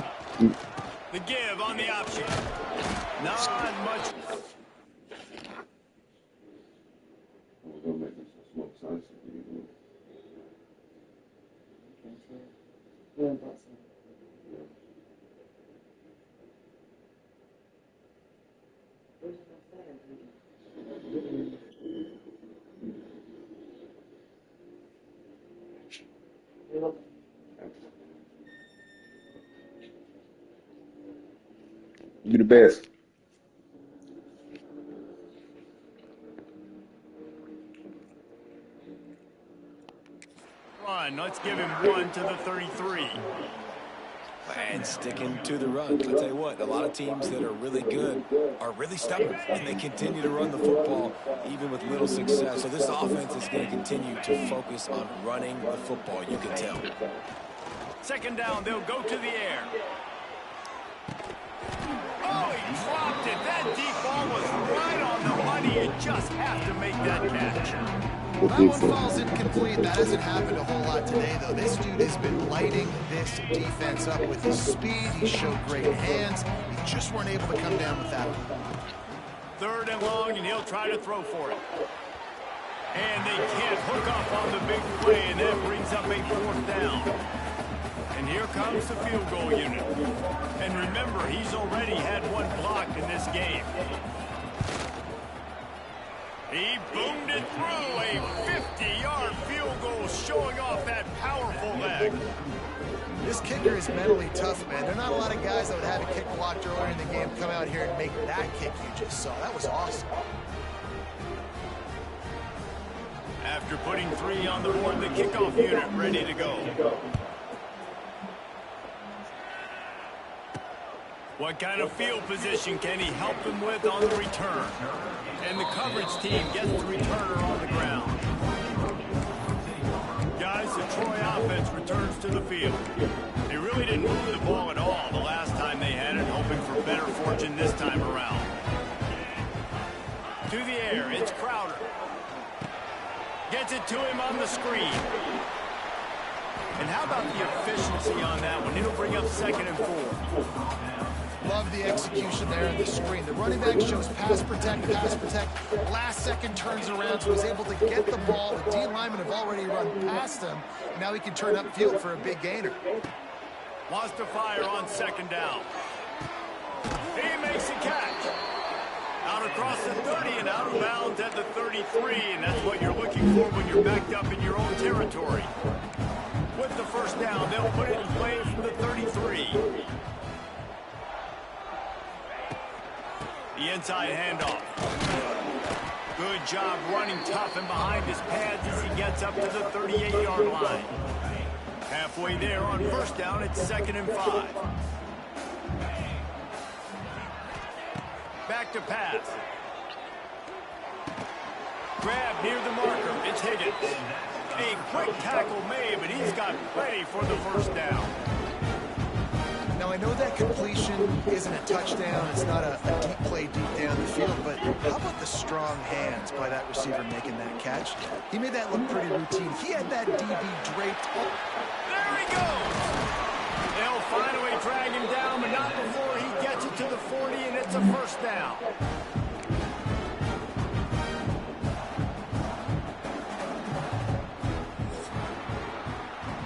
Speaker 2: The give on the option. Not much.
Speaker 1: You the best.
Speaker 2: Run. Let's give him one to the 33.
Speaker 4: And sticking to the run. I'll tell you what, a lot of teams that are really good are really stubborn, and they continue to run the football even with little success. So this offense is going to continue to focus on running the football, you can tell.
Speaker 2: Second down, they'll go to the air. Oh, he dropped it. That deep ball was right on the money. You just have to make that catch.
Speaker 3: That one falls incomplete. That hasn't happened a whole lot today, though. This dude has been lighting this defense up with his speed. He showed great hands. He just weren't able to come down with that one.
Speaker 2: Third and long, and he'll try to throw for it. And they can't hook up on the big play, and that brings up a fourth down. And here comes the field goal unit. And remember, he's already had one blocked in this game. He boomed it through a 50-yard field goal, showing off that powerful leg.
Speaker 3: This kicker is mentally tough, man. There are not a lot of guys that would have a kick blocked earlier in the game come out here and make that kick you just saw. That was awesome.
Speaker 2: After putting 3 on the board, the kickoff unit ready to go. What kind of field position can he help them with on the return? And the coverage team gets the returner on the ground. Guys, the Troy offense returns to the field. They really didn't move the ball at all the last time they had it, hoping for better fortune this time around. To the air, it's Crowder. Gets it to him on the screen. And how about the efficiency on that one? It'll bring up 2nd and 4.
Speaker 3: Love the execution there in the screen. The running back shows pass protect, pass protect. Last second turns around, so he's able to get the ball. The D linemen have already run past him. Now he can turn upfield for a big gainer.
Speaker 2: Wants to fire on 2nd down. He makes a catch. Out across the 30 and out of bounds at the 33, and that's what you're looking for when you're backed up in your own territory. With the first down, they'll put it in play from the 33. The inside handoff. Good job running tough and behind his pads as he gets up to the 38-yard line. Halfway there on first down, it's 2nd and 5. Back to pass. Grab near the marker. It's Higgins. A quick tackle made, but he's got plenty for the first down.
Speaker 3: Now, I know that completion isn't a touchdown. It's not a deep play deep down the field, but how about the strong hands by that receiver making that catch? He made that look pretty routine. He had that DB draped.
Speaker 2: There he goes. They'll finally drag him down, but not before he gets it to the 40, and it's a first down.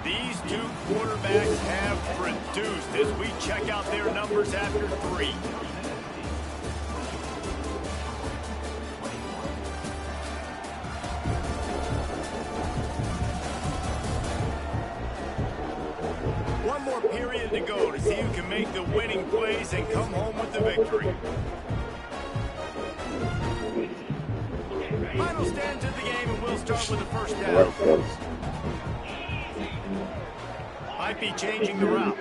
Speaker 2: These two quarterbacks have produced as we check out their numbers after 3. One more period to go to see who can make the winning plays and come home with the victory. Final stand to the game, and we'll start with the first down. Might be changing the route.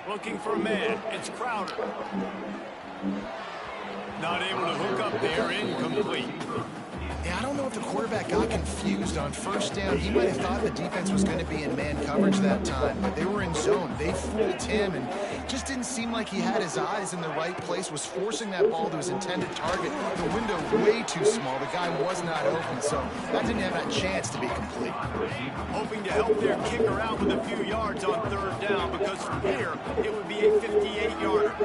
Speaker 2: Looking for a man. It's Crowder. Not able to hook up there. Incomplete.
Speaker 3: Yeah, I don't know if the quarterback got confused on first down. He might have thought the defense was going to be in man coverage that time, but they were in zone. They fooled him, and just didn't seem like he had his eyes in the right place, was forcing that ball to his intended target. The window way too small. The guy was not open, so that didn't have that chance to be complete.
Speaker 2: Hoping to help their kicker out with a few yards on 3rd down, because from here, it would be a 58-yarder.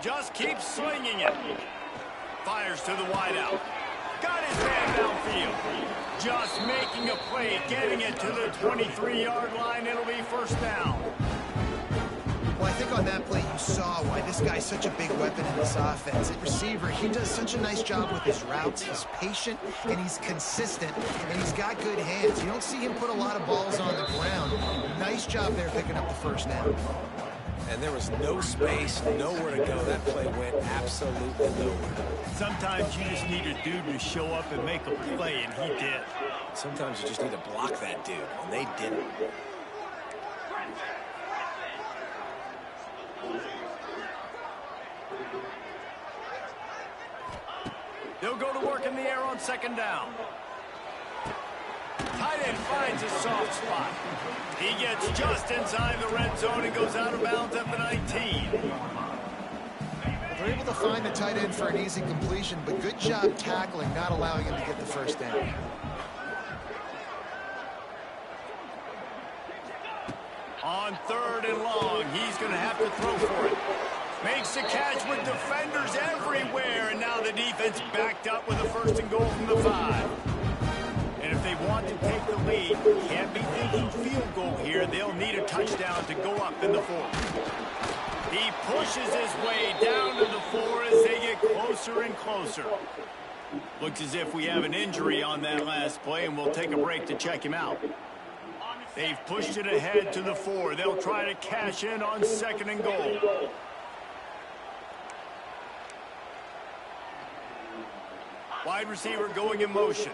Speaker 2: Just keeps slinging it. Fires to the wideout. Got his man downfield. Just making a play, getting it to the 23-yard line. It'll be first down.
Speaker 3: Well, I think on that play you saw why this guy's such a big weapon in this offense. At receiver, he does such a nice job with his routes. He's patient, and he's consistent, and he's got good hands. You don't see him put a lot of balls on the ground. Nice job there picking up the first down.
Speaker 4: and there was no space, nowhere to go. That play went absolutely nowhere.
Speaker 2: Sometimes you just need a dude to show up and make a play, and he did.
Speaker 4: Sometimes you just need to block that dude, and they didn't.
Speaker 2: They'll go to work in the air on second down. Tight end finds a soft spot. He gets just inside the red zone and goes out of bounds at the 19.
Speaker 3: They're able to find the tight end for an easy completion, but good job tackling, not allowing him to get the first down.
Speaker 2: On third and long, he's going to have to throw for it. Makes the catch with defenders everywhere, and now the defense backed up with a first and goal from the 5. And if they want to take the lead, can't be thinking field goal here. They'll need a touchdown to go up in the 4th. He pushes his way down to the 4 as they get closer and closer. Looks as if we have an injury on that last play, and we'll take a break to check him out. They've pushed it ahead to the 4. They'll try to cash in on second and goal. Wide receiver going in motion.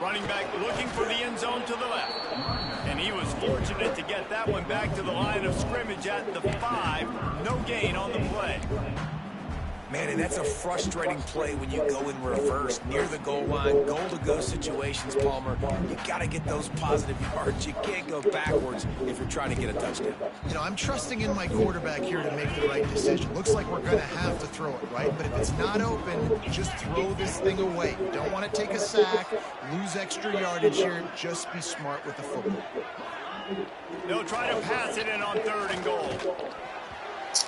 Speaker 2: Running back looking for the end zone to the left. And he was fortunate to get that one back to the line of scrimmage at the 5. No gain on the play.
Speaker 4: Man, and that's a frustrating play when you go in reverse near the goal line, goal-to-go situations, Palmer. You got to get those positive yards. You can't go backwards if you're trying to get a touchdown.
Speaker 3: You know, I'm trusting in my quarterback here to make the right decision. Looks like we're going to have to throw it, right? But if it's not open, just throw this thing away. You don't want to take a sack, lose extra yardage here. Just be smart with the football.
Speaker 2: They'll try to pass it in on third and goal.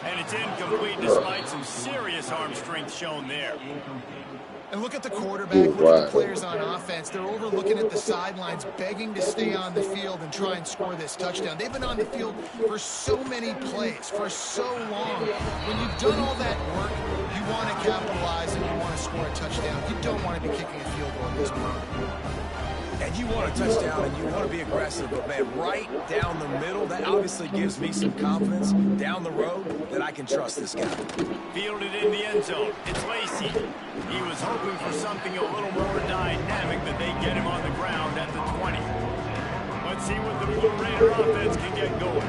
Speaker 2: And it's incomplete despite some serious arm strength shown there.
Speaker 3: And look at the quarterback, look at the players on offense. They're overlooking at the sidelines, begging to stay on the field and try and score this touchdown. They've been on the field for so many plays, for so long. When you've done all that work, you want to capitalize and you want to score a touchdown. You don't want to be kicking a field goal at this point.
Speaker 4: And you want a touchdown and you want to be aggressive, but man, right down the middle, that obviously gives me some confidence down the road that I can trust this guy.
Speaker 2: Fielded in the end zone. It's Lacey. He was hoping for something a little more dynamic, but they get him on the ground at the 20. Let's see what the Blue Raider offense can get going.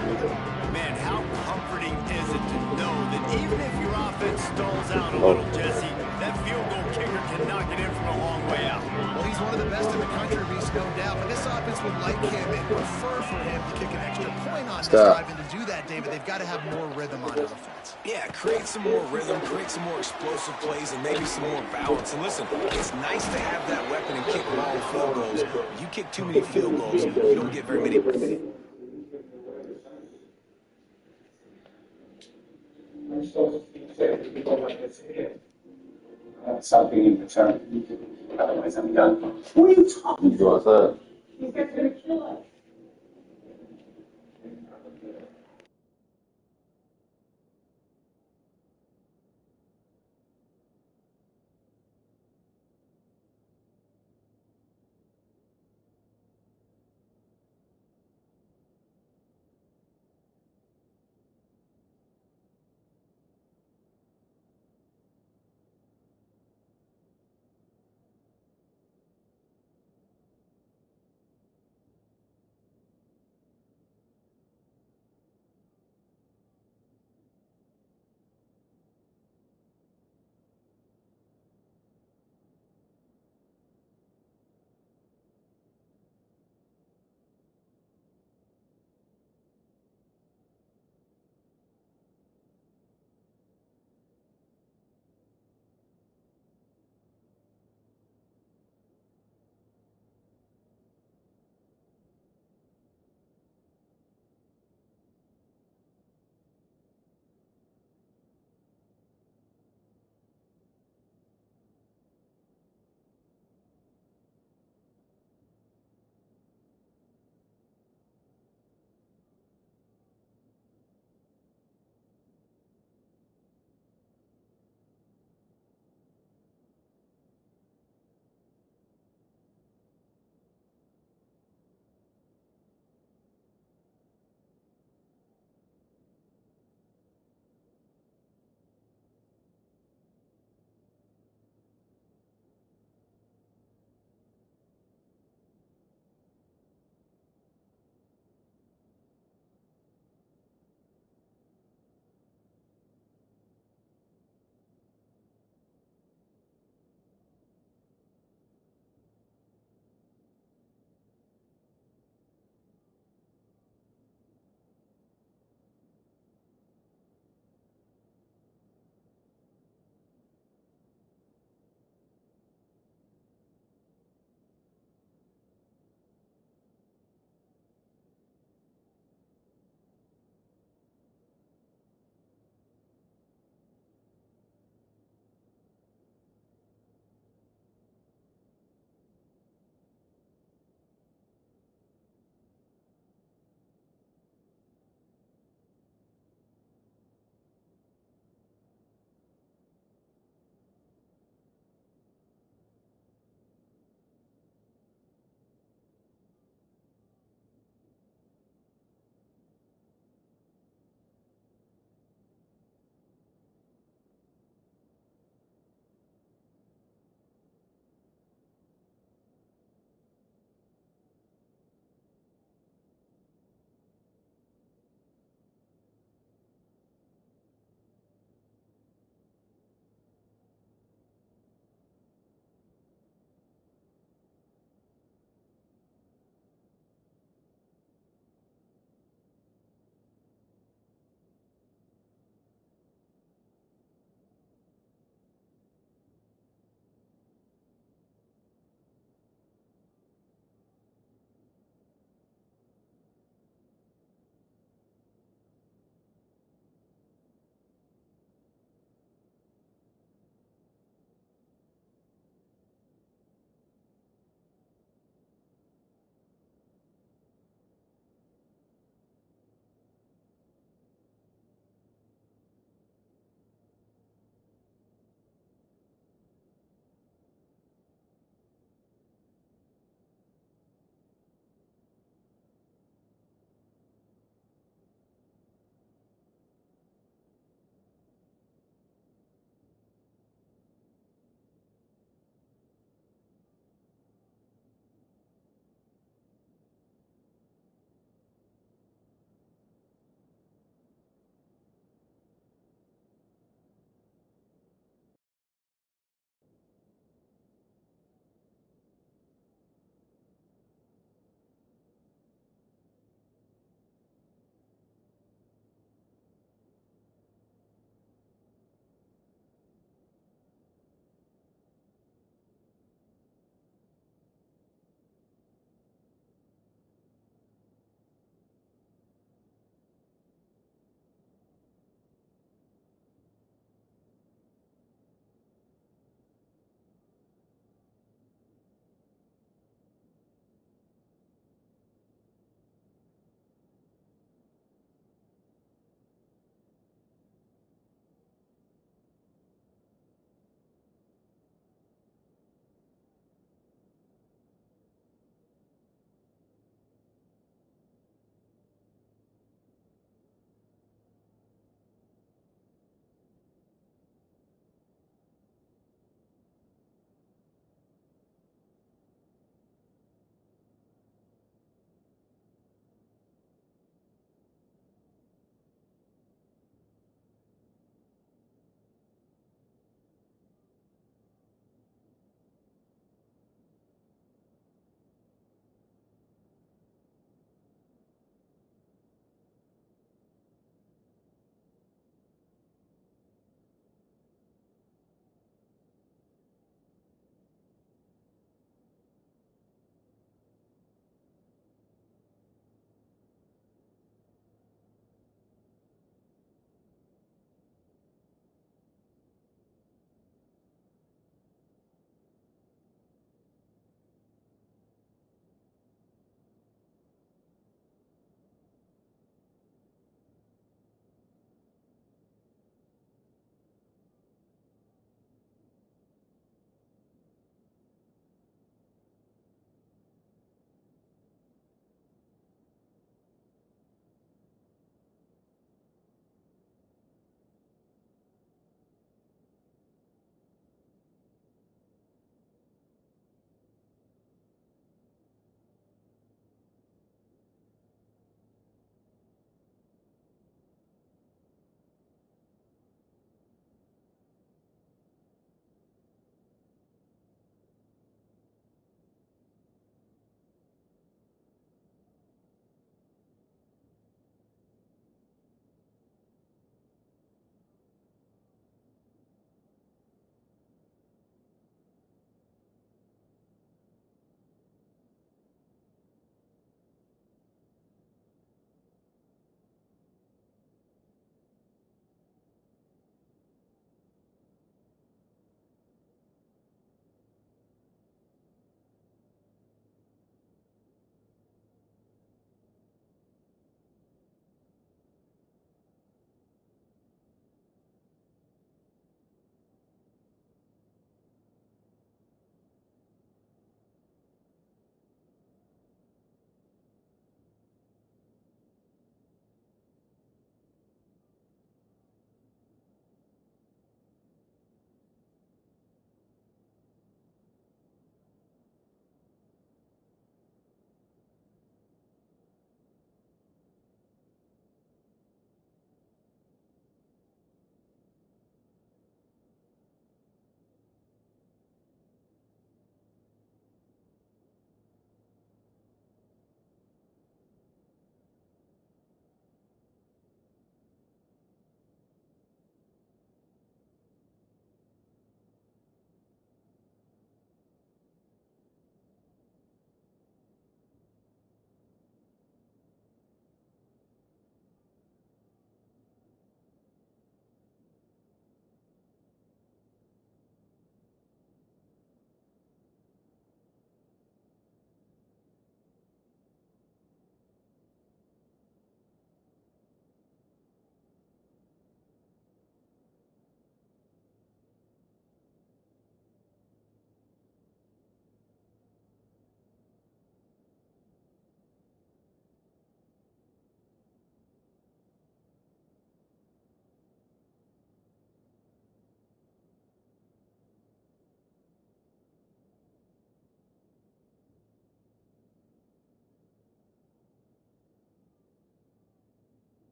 Speaker 2: Man, how comforting is it to know that even if your offense stalls out a little, Jesse, that field goal kicker can knock it in from a long way out.
Speaker 3: Well, he's one of the best in the country, Reese, no doubt. But this offense would like him and prefer for him to kick an extra point on this drive. And to do that, David, they've got to have more rhythm on offense.
Speaker 4: Yeah, create some more rhythm, create some more explosive plays, and maybe some more balance. And listen, it's nice to have that weapon and kick long field goals. You kick too many field goals, you don't get very many.
Speaker 7: Something in return. Otherwise, I'm done. What are you talking about? These guys are going to kill us.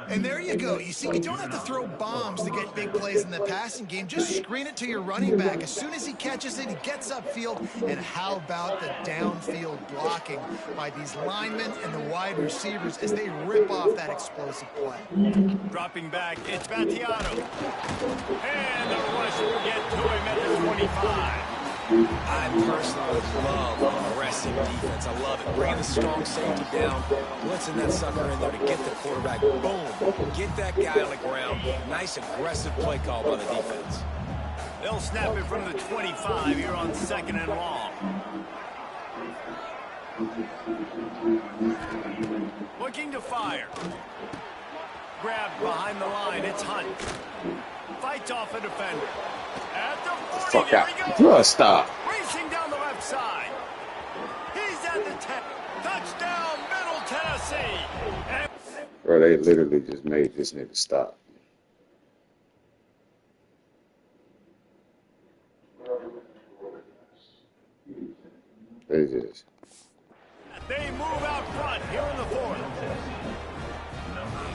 Speaker 3: And there you go. You see, you don't have to throw bombs to get big plays in the passing game. Just screen it to your running back. As soon as he catches it, he gets upfield. And how about the downfield blocking by these linemen and the wide receivers as they rip off that explosive play?
Speaker 2: Dropping back, it's Battiato. And the rush will get to him at the 25.
Speaker 4: I personally love aggressive defense. I love it. Bringing the strong safety down, blitzing that sucker in there to get the quarterback. Boom. Get that guy on the ground. Nice aggressive play call by the defense.
Speaker 2: They'll snap it from the 25 here on 2nd and long. Looking to fire. Grabbed behind the line. It's Hunt. Fights off a defender. At the 40,
Speaker 1: Fuck
Speaker 2: there
Speaker 1: out.
Speaker 2: he goes.
Speaker 1: Bro, stop.
Speaker 2: Racing down the left side. He's at the 10. Touchdown, Middle Tennessee. And
Speaker 1: Bro, they literally just made this nigga stop. They just.
Speaker 2: they move out front here in the 4th.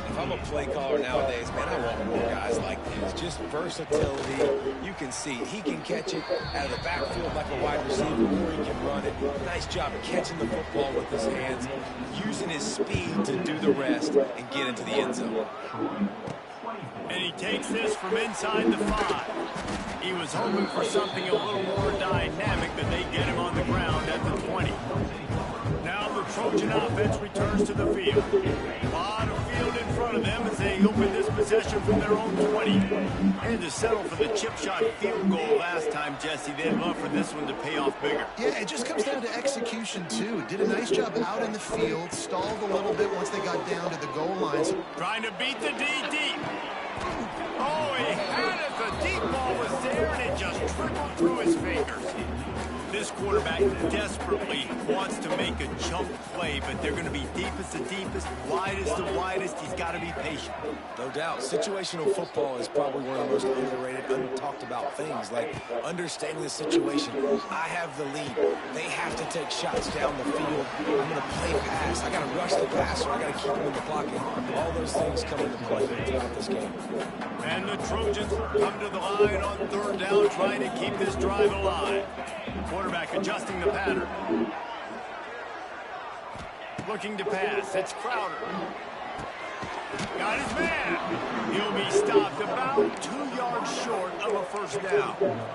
Speaker 4: If I'm a play caller nowadays, man, I want more guys like this. Just versatility. You can see he can catch it out of the backfield like a wide receiver, or he can run it. Nice job catching the football with his hands, using his speed to do the rest and get into the end zone.
Speaker 2: And he takes this from inside the 5. He was hoping for something a little more dynamic, but they get him on the ground at the 20. Now the Trojan offense returns to the field. A lot of field in front of them as they open this possession from their own 20. And to settle for the chip shot field goal last time, Jesse, they'd love for this one to pay off bigger.
Speaker 3: Yeah, it just comes down to execution, too. Did a nice job out in the field, stalled a little bit once they got down to the goal lines.
Speaker 2: Trying to beat the D deep. Oh, he had it. The deep ball was there, and it just trickled through his fingers. This quarterback desperately wants to make a jump play, but they're going to be deepest to deepest, widest to widest. He's got to be patient.
Speaker 4: No doubt. Situational football is probably one of the most underrated, untalked about things, like understanding the situation. I have the lead. They have to take shots down the field. I'm going to play pass. I got to rush the passer. I got to keep him in the pocket. All those things come into play throughout this game.
Speaker 2: And the Trojans come to the line on 3rd down, trying to keep this drive alive. Quarterback adjusting the pattern. Looking to pass. It's Crowder. Got his man. He'll be stopped about 2 yards short of a 1st down.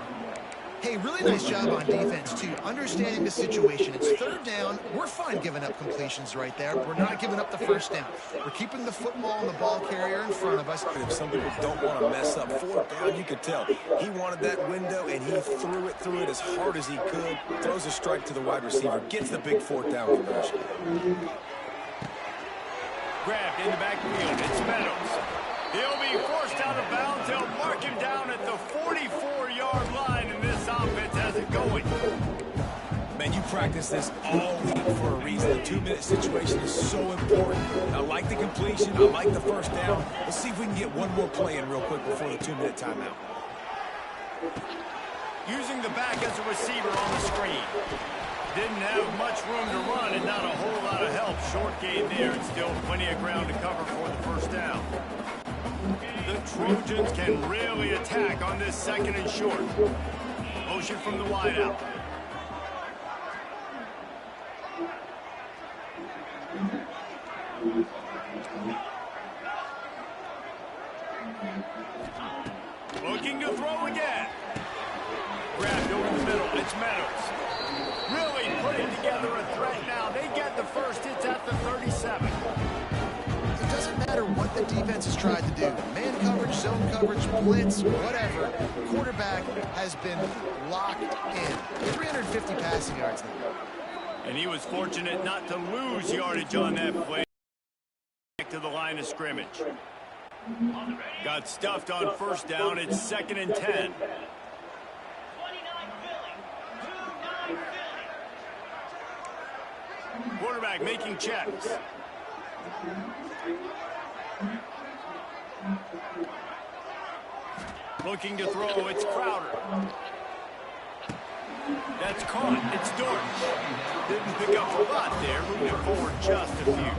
Speaker 3: Hey, really nice job on defense, too. Understanding the situation. It's 3rd down. We're fine giving up completions right there. We're not giving up the 1st down. We're keeping the football and the ball carrier in front of us.
Speaker 4: If some people don't want to mess up 4th down, you could tell. He wanted that window, and he threw it as hard as he could. Throws a strike to the wide receiver. Gets the big 4th down conversion.
Speaker 2: Grabbed in the backfield. It's Meadows. He'll be forced out of bounds. They'll mark him down at the 44-yard line, and this offense has it going.
Speaker 4: Man, you practice this all week for a reason. The 2-minute situation is so important. I like the completion. I like the 1st down. Let's see if we can get one more play in real quick before the 2-minute timeout.
Speaker 2: Using the back as a receiver on the screen. Didn't have much room to run and not a whole lot of help. Short gain there and still plenty of ground to cover for the 1st down. The Trojans can really attack on this 2nd and short. Motion from the wideout. Looking to throw again. Grabbed over the middle. It's Meadows. Really putting together a threat now. They get the 1st. It's at the 37.
Speaker 3: It doesn't matter what the defense has tried to do. Man coverage, zone coverage, blitz, whatever. The quarterback has been locked in. 350 passing yards now.
Speaker 2: And he was fortunate not to lose yardage on that play. Back to the line of scrimmage. Got stuffed on 1st down. It's 2nd and 10. Quarterback making checks. Looking to throw. It's Crowder. That's caught. It's Dortch. Didn't pick up a lot there. Moving forward just a few.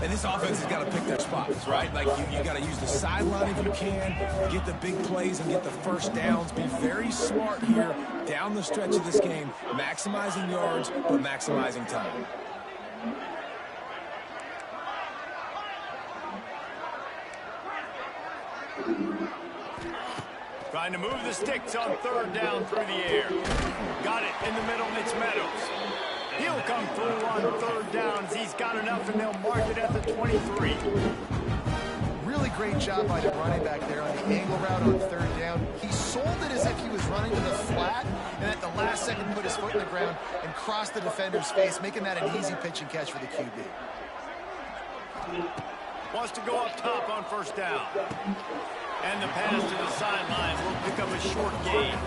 Speaker 4: And this offense has got to pick their spots, right? Like, you got to use the sideline if you can, get the big plays and get the first downs. Be very smart here down the stretch of this game, maximizing yards, but maximizing time.
Speaker 2: Trying to move the sticks on third down through the air. Got it in the middle, it's Meadows. He'll come through on third downs. He's got enough, and they'll mark it at the 23.
Speaker 3: Really great job by the running back there on the angle route on third down. He sold it as if he was running to the flat, and at the last second put his foot in the ground and crossed the defender's face, making that an easy pitch and catch for the QB.
Speaker 2: Wants to go up top on first down. And the pass to the sideline will pick up a short gain.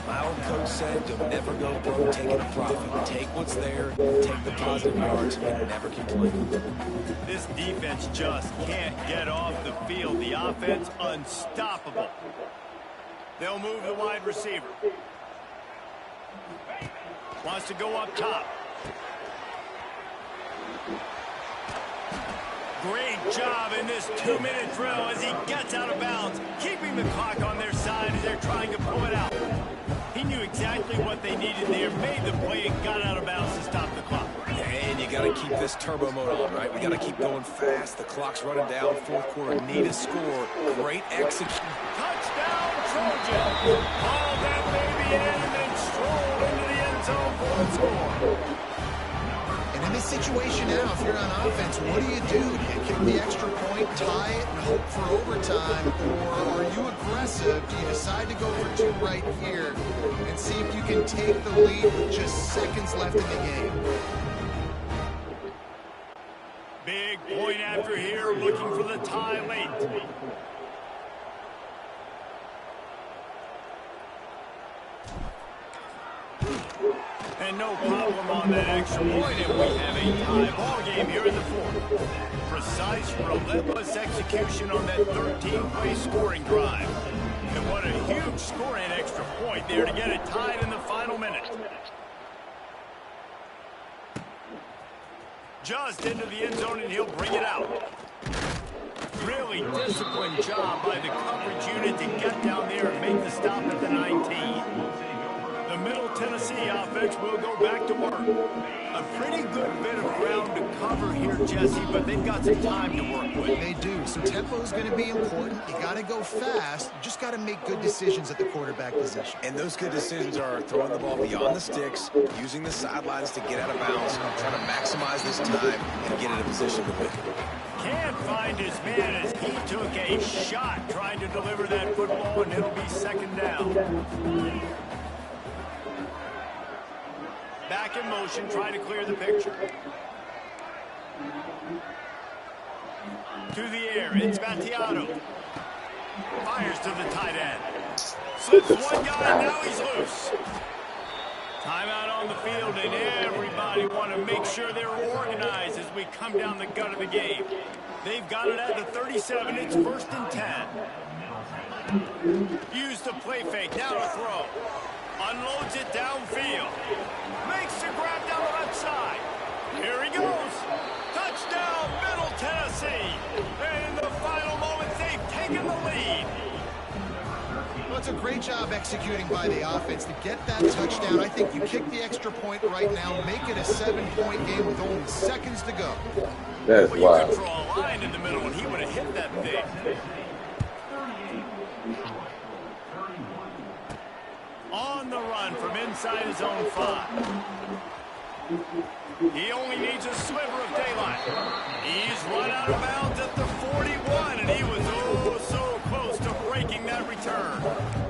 Speaker 4: My old coach said, you'll never go broke taking a profit. Take what's there, take the positive yards, and never complain.
Speaker 2: This defense just can't get off the field. The offense unstoppable. They'll move the wide receiver. Wants to go up top. Great job in this 2-minute drill as he gets out of bounds, keeping the clock on their side as they're trying to pull it out. He knew exactly what they needed there, made the play, and got out of bounds to stop the clock.
Speaker 4: And you got to keep this turbo mode on, right? We got to keep going fast. The clock's running down. Fourth quarter, need a score. Great execution.
Speaker 2: Touchdown, Trojan! Haul that baby in and then stroll into the end zone for the score.
Speaker 3: And in this situation now, if you're on offense, what do? Do you kick the extra point, tie it, and hope for overtime? Or are you aggressive? Do you decide to go for two right here and see if you can take the lead with just seconds left in the game?
Speaker 2: Big point after here, looking for the tie late. And no problem on that extra point, and we have a tie ball game here in the fourth. Precise, relentless execution on that 13-play scoring drive. And what a huge score and extra point there to get it tied in the final minute. Just into the end zone, and he'll bring it out. Really disciplined job by the coverage unit to get down there and make the stop at the 19. The Middle Tennessee offense will go back to work. A pretty good bit of ground to cover here, Jesse, but they've got some time to work with.
Speaker 3: They do. So tempo is going to be important. You got to go fast. You just got to make good decisions at the quarterback position.
Speaker 4: And those good decisions are throwing the ball beyond the sticks, using the sidelines to get out of bounds, trying to maximize this time and get in a position to win.
Speaker 2: Can't find his man as he took a shot trying to deliver that football, and it'll be second down. Back in motion, trying to clear the picture. To the air, it's Battiato. Fires to the tight end. Slips one guy, now he's loose. Timeout on the field, and everybody want to make sure they're organized as we come down the gut of the game. They've got it at the 37. It's 1st and 10. Use the play fake. Now to throw. Unloads it downfield. Makes the grab down the left side. Here he goes. Touchdown, Middle Tennessee. And in the final moments, they've taken the lead.
Speaker 3: Well, it's a great job executing by the offense to get that touchdown. I think you kick the extra point right now, make it a 7-point game with only seconds to go.
Speaker 1: That's
Speaker 2: well,
Speaker 1: wild.
Speaker 2: You could draw a line in the middle, and he would have hit that thing. On the run from inside his own 5. He only needs a sliver of daylight. He's run out of bounds at the 41, and he was oh so close to breaking that return.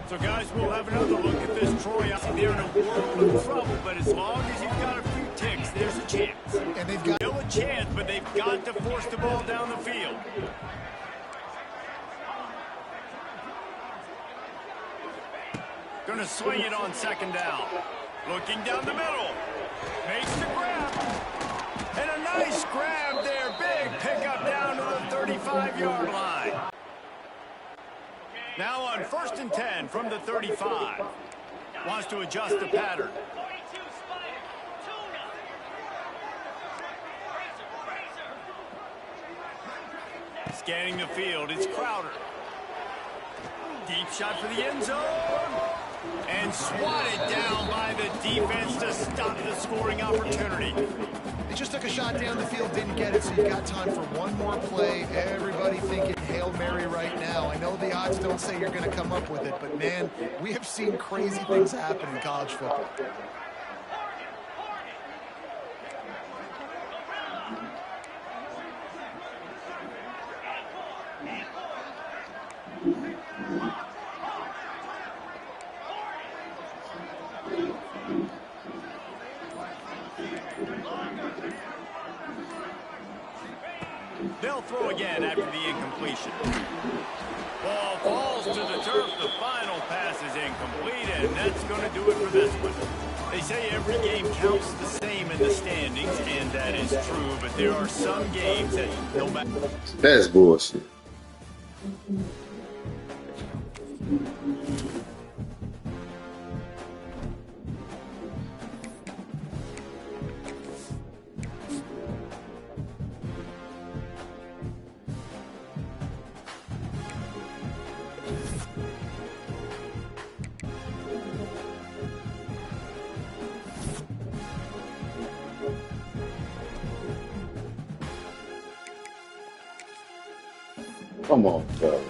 Speaker 2: So, guys, we'll have another look at this Troy. They're in a world of trouble, but as long as you've got a few ticks, there's a chance.
Speaker 3: And they've got
Speaker 2: still a chance, but they've got to force the ball down the field. Going to swing it on second down. Looking down the middle. Makes the grab. And a nice grab there. Big pickup down to the 35-yard line. Now on 1st and 10 from the 35. Wants to adjust the pattern. Scanning the field, it's Crowder. Deep shot for the end zone. And swatted down by the defense to stop the scoring opportunity.
Speaker 3: They just took a shot down the field, didn't get it, so you got time for one more play. Everybody thinking Hail Mary right now. I know the odds don't say you're going to come up with it, but man, we have seen crazy things happen in college football.
Speaker 2: They'll throw again after the incompletion. Ball falls to the turf. The final pass is incomplete, and that's going to do it for this one. They say every game counts the same in the standings, and that is true, but there are some games that no matter...
Speaker 1: That's bullshit. Come on, fellas.